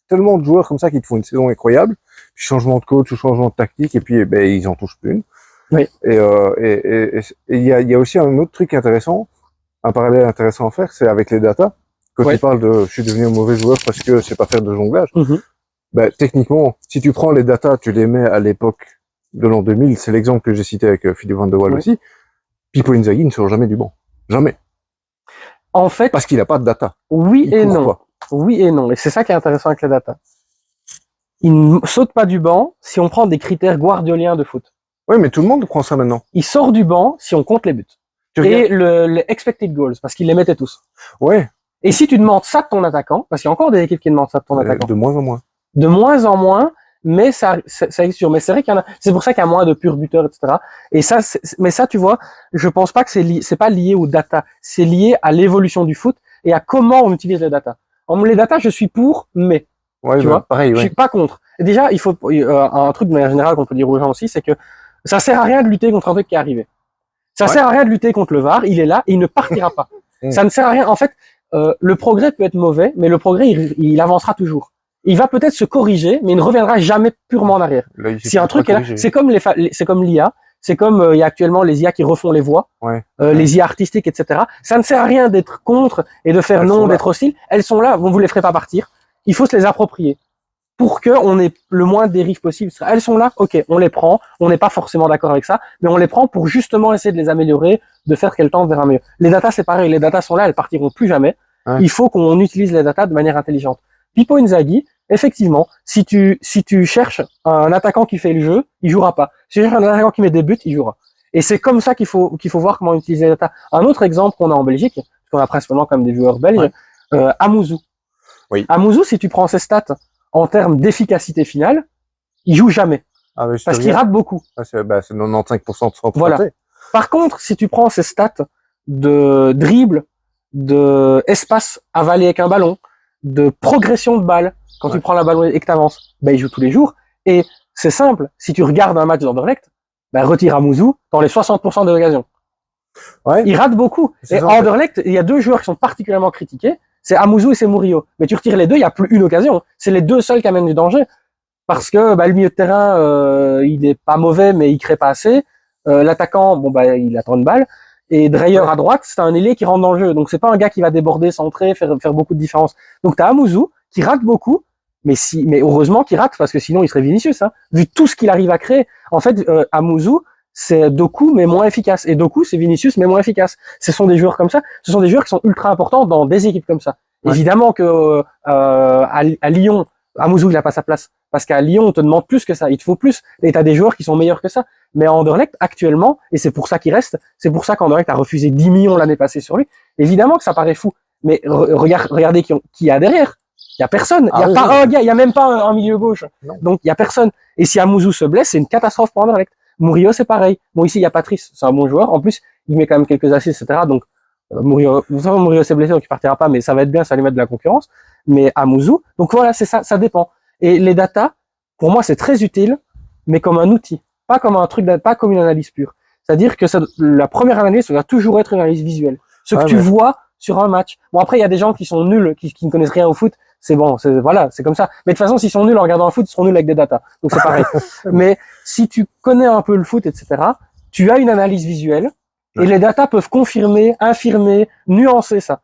tellement de joueurs comme ça qui te font une saison incroyable, puis changement de coach ou changement de tactique, et puis, ils en touchent plus une. Oui. Et il y a aussi un autre truc intéressant, un parallèle intéressant à faire, c'est avec les datas. Quand tu parles de, je suis devenu un mauvais joueur parce que je sais pas faire de jonglage. Techniquement, si tu prends les datas, tu les mets à l'époque de l'an 2000, c'est l'exemple que j'ai cité avec Philippe Van de Waal aussi, Pippo Inzaghi ne sort jamais du banc. Jamais. En fait. Parce qu'il n'a pas de data. Oui et non. Pas. Oui et non. Et c'est ça qui est intéressant avec les data. Il ne saute pas du banc si on prend des critères guardioliens de foot. Oui, mais tout le monde prend ça maintenant. Il sort du banc si on compte les buts. Et les expected goals, parce qu'il les mettait tous. Ouais. Et si tu demandes ça de ton attaquant, parce qu'il y a encore des équipes qui demandent ça de ton attaquant. De moins en moins. De moins en moins, mais ça est sûr. Mais c'est vrai qu'il y en a, c'est pour ça qu'il y a moins de purs buteurs, etc. Et ça, mais ça, tu vois, je pense pas que c'est pas lié aux data. C'est lié à l'évolution du foot et à comment on utilise les data. Les data, je suis pour, mais. Ouais, tu vois, pareil, je suis pas contre. Et déjà, il faut, un truc de manière générale qu'on peut dire aux gens aussi, c'est que ça sert à rien de lutter contre un truc qui est arrivé. Ça sert à rien de lutter contre le VAR, il est là, et il ne partira pas. Ça ne sert à rien. En fait, le progrès peut être mauvais, mais le progrès, il avancera toujours. Il va peut-être se corriger, mais il ne reviendra jamais purement en arrière. Là, si un truc est là, c'est comme l'IA, c'est comme il y a actuellement les IA qui refont les voix, les IA artistiques, etc. Ça ne sert à rien d'être contre et de faire non, d'être hostile. Elles sont là, vous les ferez pas partir. Il faut se les approprier pour que on ait le moins de dérives possible. Elles sont là, ok, on les prend. On n'est pas forcément d'accord avec ça, mais on les prend pour justement essayer de les améliorer, de faire qu'elles tendent vers un mieux. Les datas, c'est pareil. Les datas sont là, elles partiront plus jamais. Il faut qu'on utilise les datas de manière intelligente. Pippo Inzaghi, effectivement, si tu cherches un attaquant qui fait le jeu, il jouera pas. Si tu cherches un attaquant qui met des buts, il jouera. Et c'est comme ça qu'il faut voir comment utiliser les datas. Un autre exemple qu'on a en Belgique, parce qu'on a principalement comme des joueurs belges, Amouzou. Oui. Amouzou, si tu prends ses stats en termes d'efficacité finale, il joue jamais. Ah, parce qu'il rate beaucoup. Ah, c'est 95% de centre voilà. Par contre, si tu prends ses stats de dribble, de espace avalé avec un ballon, de progression de balle, quand tu prends la balle et que tu avances, il joue tous les jours. Et c'est simple. Si tu regardes un match d'Anderlecht, ben, retire Amouzou, t'enlèves 60% des occasions. Ouais. Il rate beaucoup. Et à Anderlecht, il y a deux joueurs qui sont particulièrement critiqués. C'est Amouzou et c'est Murillo. Mais tu retires les deux, il n'y a plus une occasion. C'est les deux seuls qui amènent du danger. Parce que le milieu de terrain, il est pas mauvais, mais il crée pas assez. L'attaquant, il attend une balle. Et Dreyer à droite, c'est un ailier qui rentre dans le jeu. Donc c'est pas un gars qui va déborder, centrer, faire beaucoup de différence. Donc t'as Amouzou qui rate beaucoup, mais heureusement qu'il rate parce que sinon il serait Vinicius. Hein. Vu tout ce qu'il arrive à créer, en fait, Amouzou, c'est Doku mais moins efficace. Et Doku, c'est Vinicius mais moins efficace. Ce sont des joueurs comme ça. Ce sont des joueurs qui sont ultra importants dans des équipes comme ça. Ouais. Évidemment que à Lyon, Amouzou il a pas sa place parce qu'à Lyon on te demande plus que ça, il te faut plus. Et t'as des joueurs qui sont meilleurs que ça. Mais à Anderlecht actuellement, et c'est pour ça qu'il reste, c'est pour ça qu'Anderlecht a refusé 10 millions l'année passée sur lui. Évidemment que ça paraît fou, mais regardez qui y a derrière. Il y a personne. Il y a pas un gars, il y a même pas un milieu gauche. Non. Donc il y a personne. Et si Amouzou se blesse, c'est une catastrophe pour Anderlecht. Murillo, c'est pareil. Bon, ici, il y a Patrice, c'est un bon joueur. En plus, il met quand même quelques assists, etc. Donc, Murillo s'est blessé, donc il partira pas, mais ça va être bien, ça va lui mettre de la concurrence. Mais Amouzou, donc voilà, c'est ça, ça dépend. Et les datas, pour moi, c'est très utile, mais comme un outil, pas comme un truc, pas comme une analyse pure. C'est-à-dire que la première analyse, ça doit toujours être une analyse visuelle. Ce que tu vois sur un match. Bon, après, il y a des gens qui sont nuls, qui ne connaissent rien au foot. C'est bon, voilà, c'est comme ça. Mais de toute façon, s'ils sont nuls en regardant le foot, ils seront nuls avec des datas. Donc c'est pareil. Mais si tu connais un peu le foot, etc., tu as une analyse visuelle et les datas peuvent confirmer, infirmer, nuancer ça.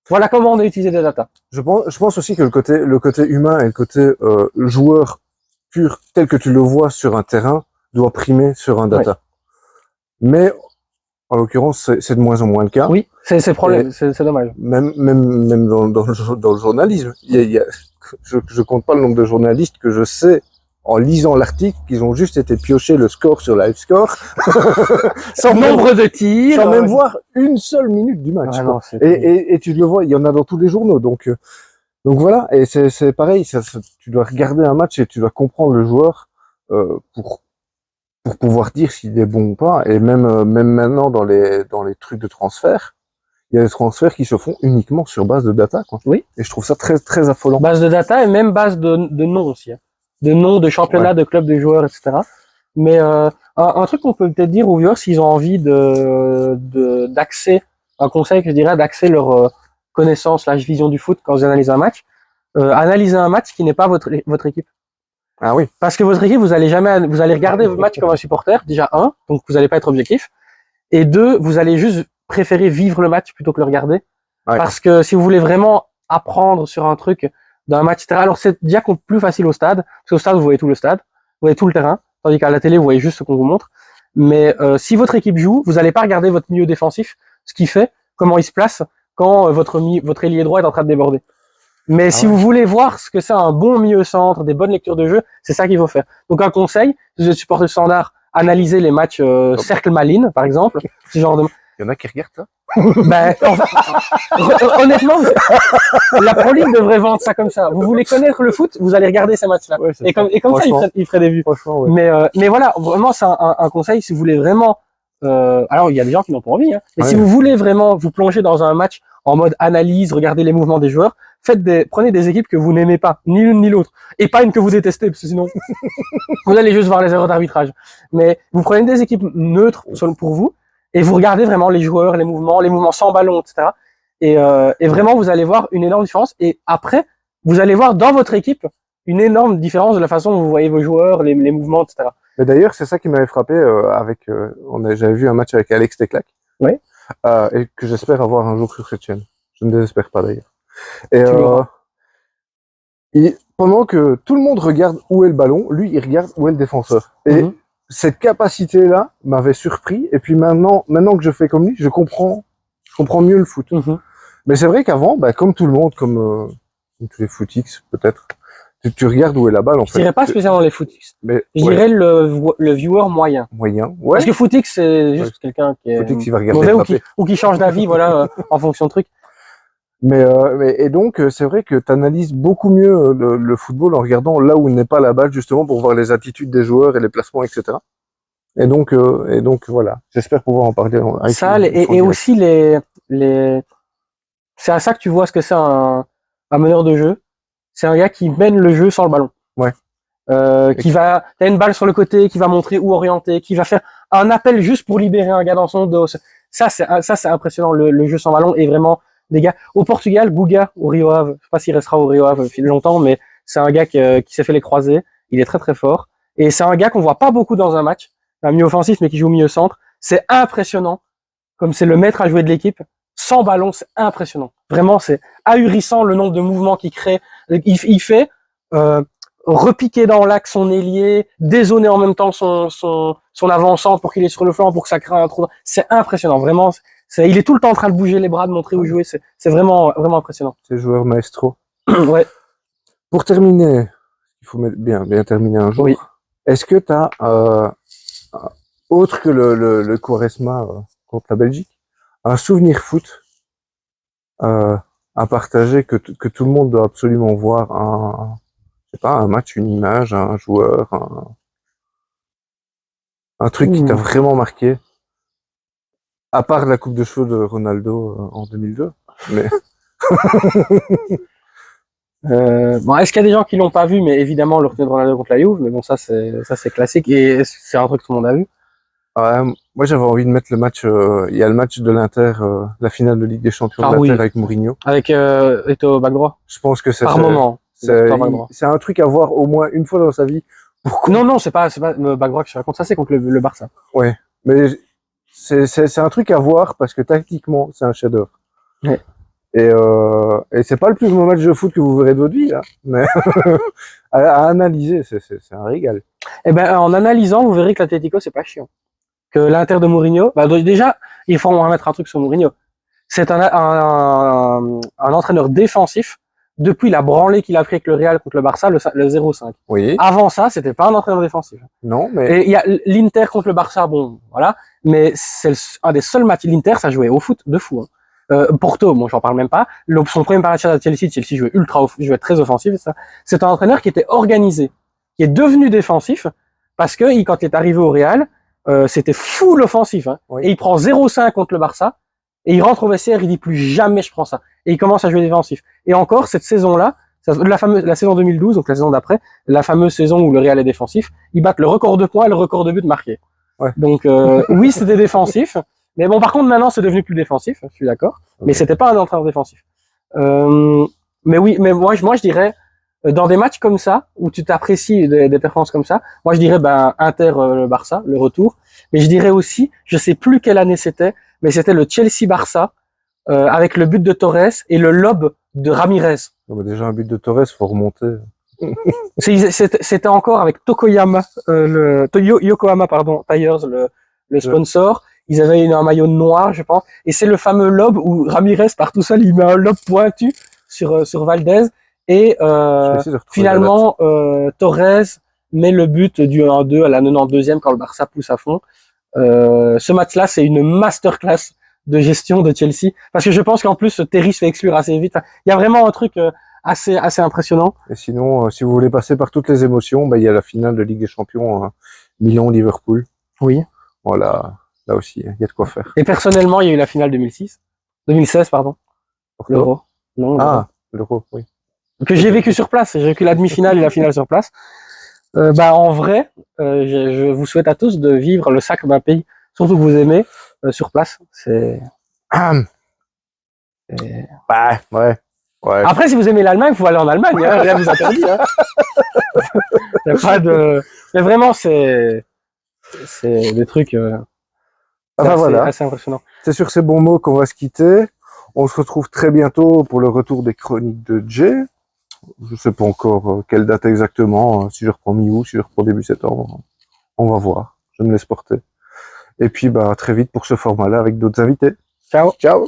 Voilà comment on a utilisé des datas. Je pense aussi que le côté humain et le côté joueur pur tel que tu le vois sur un terrain doit primer sur un data. Ouais. Mais en l'occurrence, c'est de moins en moins le cas. Oui, c'est dommage. Même dans le journalisme, je compte pas le nombre de journalistes que je sais en lisant l'article qu'ils ont juste été piocher le score sur LiveScore sans nombre de tirs, sans même voir une seule minute du match. Ah non, et tu le vois, il y en a dans tous les journaux. Donc voilà, et c'est pareil. Tu dois regarder un match et tu dois comprendre le joueur pour pouvoir dire s'il est bon ou pas. Et même maintenant dans les trucs de transfert, il y a des transferts qui se font uniquement sur base de data, quoi. Oui. Et je trouve ça très très affolant. Base de data et même base de noms aussi, hein. De noms, de championnats, de clubs, de joueurs, etc. Mais un truc qu'on peut peut-être dire aux viewers s'ils ont envie d'accès, un conseil que je dirais, d'accès leur connaissance, la vision du foot quand ils analysent un match, analysez un match qui n'est pas votre équipe. Ah oui. Parce que votre équipe, vous allez regarder votre match comme un supporter, déjà donc vous n'allez pas être objectif, et deux, vous allez juste préférer vivre le match plutôt que le regarder. Ouais. Parce que si vous voulez vraiment apprendre sur un truc d'un match, etc., alors c'est déjà plus facile au stade, parce qu'au stade, vous voyez tout le stade, vous voyez tout le terrain, tandis qu'à la télé, vous voyez juste ce qu'on vous montre. Mais si votre équipe joue, vous n'allez pas regarder votre milieu défensif, ce qui fait, comment il se place quand votre ailier droit est en train de déborder. Mais si vous voulez voir ce que c'est un bon milieu centre, des bonnes lectures de jeu, c'est ça qu'il faut faire. Donc un conseil, si vous êtes supporter standard, analysez les matchs Cercle Malines, par exemple. Ce genre de... Il y en a qui regardent ça. Ben, honnêtement, la Pro League devrait vendre ça comme ça. Vous voulez connaître le foot, vous allez regarder ces matchs-là. Ouais, et comme ça, il ferait des vues. Ouais. Mais voilà, vraiment, c'est un conseil si vous voulez vraiment. Alors, il y a des gens qui n'ont pas envie. Hein, mais si vous voulez vraiment vous plonger dans un match en mode analyse, regarder les mouvements des joueurs, prenez des équipes que vous n'aimez pas, ni l'une ni l'autre, et pas une que vous détestez, parce que sinon vous allez juste voir les erreurs d'arbitrage. Mais vous prenez des équipes neutres pour vous. Et vous regardez vraiment les joueurs, les mouvements sans ballon, etc. Et vraiment, vous allez voir une énorme différence. Et après, vous allez voir dans votre équipe une énorme différence de la façon dont vous voyez vos joueurs, les mouvements, etc. Mais d'ailleurs, c'est ça qui m'avait frappé j'avais vu un match avec Alex Teclac. Oui. Et que j'espère avoir un jour sur cette chaîne. Je ne désespère pas d'ailleurs. Et pendant que tout le monde regarde où est le ballon, lui, il regarde où est le défenseur. Et cette capacité-là m'avait surpris. Et puis maintenant que je fais comme lui, je comprends mieux le foot. Mais c'est vrai qu'avant, comme tout le monde, comme tous les footix peut-être, tu regardes où est la balle en fait. Je dirais pas spécialement les footix. Mais je dirais le viewer moyen. Moyen, ouais. Parce que footix, c'est juste quelqu'un qui est footix, il va regarder mauvais ou qui change d'avis, voilà, en fonction de trucs. Et donc, c'est vrai que tu analyses beaucoup mieux le football en regardant là où n'est pas la balle, justement, pour voir les attitudes des joueurs et les placements, etc. Et donc voilà. J'espère pouvoir en parler. Avec ça, et aussi c'est à ça que tu vois ce que c'est un meneur de jeu. C'est un gars qui mène le jeu sans le ballon. Ouais. t'as une balle sur le côté, qui va montrer où orienter, qui va faire un appel juste pour libérer un gars dans son dos. Ça, c'est impressionnant. Le jeu sans ballon est vraiment des gars. Au Portugal, Guga, au Rio Ave, je sais pas s'il restera au Rio Ave longtemps, mais c'est un gars qui s'est fait les croisés. Il est très très fort. Et c'est un gars qu'on voit pas beaucoup dans un match. Un milieu offensif, mais qui joue au milieu centre. C'est impressionnant. Comme c'est le maître à jouer de l'équipe. Sans ballon, c'est impressionnant. Vraiment, c'est ahurissant le nombre de mouvements qu'il crée. Il fait, repiquer dans l'axe son ailier, dézoner en même temps son avant-centre pour qu'il est sur le flanc, pour que ça crée un trou. C'est impressionnant, vraiment. Il est tout le temps en train de bouger les bras, de montrer où jouer. C'est vraiment, vraiment impressionnant. C'est joueur maestro. Ouais. Pour terminer, il faut bien terminer un jour. Oui. Est-ce que tu as, autre que le Quaresma contre la Belgique, un souvenir foot à partager que tout le monde doit absolument voir, je sais pas, un match, une image, un joueur, un truc qui t'a vraiment marqué, à part la coupe de cheveux de Ronaldo en 2002, mais Bon, est-ce qu'il y a des gens qui l'ont pas vu, mais évidemment le retour de Ronaldo contre la Juve, mais bon, ça c'est classique et c'est un truc que tout le monde a vu. ouais, moi j'avais envie de mettre le match, il y a le match de l'Inter, la finale de Ligue des Champions de l'Inter avec Mourinho. Avec Eto'o back droit. Je pense que c'est par moment. C'est un truc à voir au moins une fois dans sa vie. Pourquoi non, c'est pas le back droit que je raconte, ça c'est contre le Barça. Ouais, mais c'est un truc à voir parce que tactiquement c'est un chef-d'œuvre. Ouais. Et c'est pas le plus beau match de foot que vous verrez de votre vie là, mais à analyser, c'est un régal. Eh ben en analysant, vous verrez que l'Atlético c'est pas chiant. Que l'Inter de Mourinho, bah déjà il faut remettre un truc sur Mourinho. C'est un entraîneur défensif depuis la branlée qu'il a pris avec le Real contre le Barça, le 0-5. Oui. Avant ça, c'était pas un entraîneur défensif. Non, mais et il y a l'Inter contre le Barça, bon, voilà, mais c'est un des seuls matchs. L'Inter, ça jouait au foot de fou. Hein. Porto, bon, j'en parle même pas. Son premier match à Chelsea jouait jouait très offensif. C'est un entraîneur qui était organisé, qui est devenu défensif parce que quand il est arrivé au Real, c'était full offensif. Hein, oui. Et il prend 0-5 contre le Barça. Et il rentre au vestiaire, il dit plus jamais je prends ça. Et il commence à jouer défensif. Et encore, cette saison-là, la saison 2012, donc la saison d'après, la fameuse saison où le Real est défensif, ils battent le record de points et le record de buts marqués. Ouais. Donc, oui, c'était défensif. Mais bon, par contre, maintenant, c'est devenu plus défensif, je suis d'accord. Okay. Mais c'était pas un entraîneur défensif. Mais oui, mais moi, je dirais, dans des matchs comme ça, où tu t'apprécies des performances comme ça, moi, je dirais, Inter, le Barça, le retour. Mais je dirais aussi, je sais plus quelle année c'était, mais c'était le Chelsea-Barça, avec le but de Torres et le lob de Ramirez. Non, mais déjà, un but de Torres, faut remonter. C'était encore avec Tokoyama, Yokohama, pardon, Tires, le sponsor. Ils avaient un maillot noir, je pense. Et c'est le fameux lob où Ramirez, par tout seul, il met un lob pointu sur Valdez. Et finalement, Torres met le but du 1-2 à la 92e quand le Barça pousse à fond. Ce match-là, c'est une masterclass de gestion de Chelsea. Parce que je pense qu'en plus, Terry se fait exclure assez vite. Il y a vraiment un truc assez impressionnant. Et sinon, si vous voulez passer par toutes les émotions, il y a la finale de Ligue des Champions, Milan-Liverpool. Oui. Voilà. Là aussi, il y a de quoi faire. Et personnellement, il y a eu la finale 2016, pardon. L'Euro. Non. L'Euro, oui. Que j'ai vécu sur place. J'ai vécu la demi-finale et la finale sur place. En vrai, je vous souhaite à tous de vivre le sacre d'un pays, surtout que vous aimez, sur place. C'est. Ouais. Après, si vous aimez l'Allemagne, vous allez en Allemagne. Hein, rien vous interdit. Hein. Y a pas de. Mais vraiment, c'est des trucs. Voilà. Assez impressionnant. C'est sur ces bons mots qu'on va se quitter. On se retrouve très bientôt pour le retour des chroniques de Jay. Je sais pas encore quelle date exactement, si je reprends mi-août, si je reprends début septembre. On va voir. Je me laisse porter. Et puis, très vite pour ce format-là avec d'autres invités. Ciao. Ciao.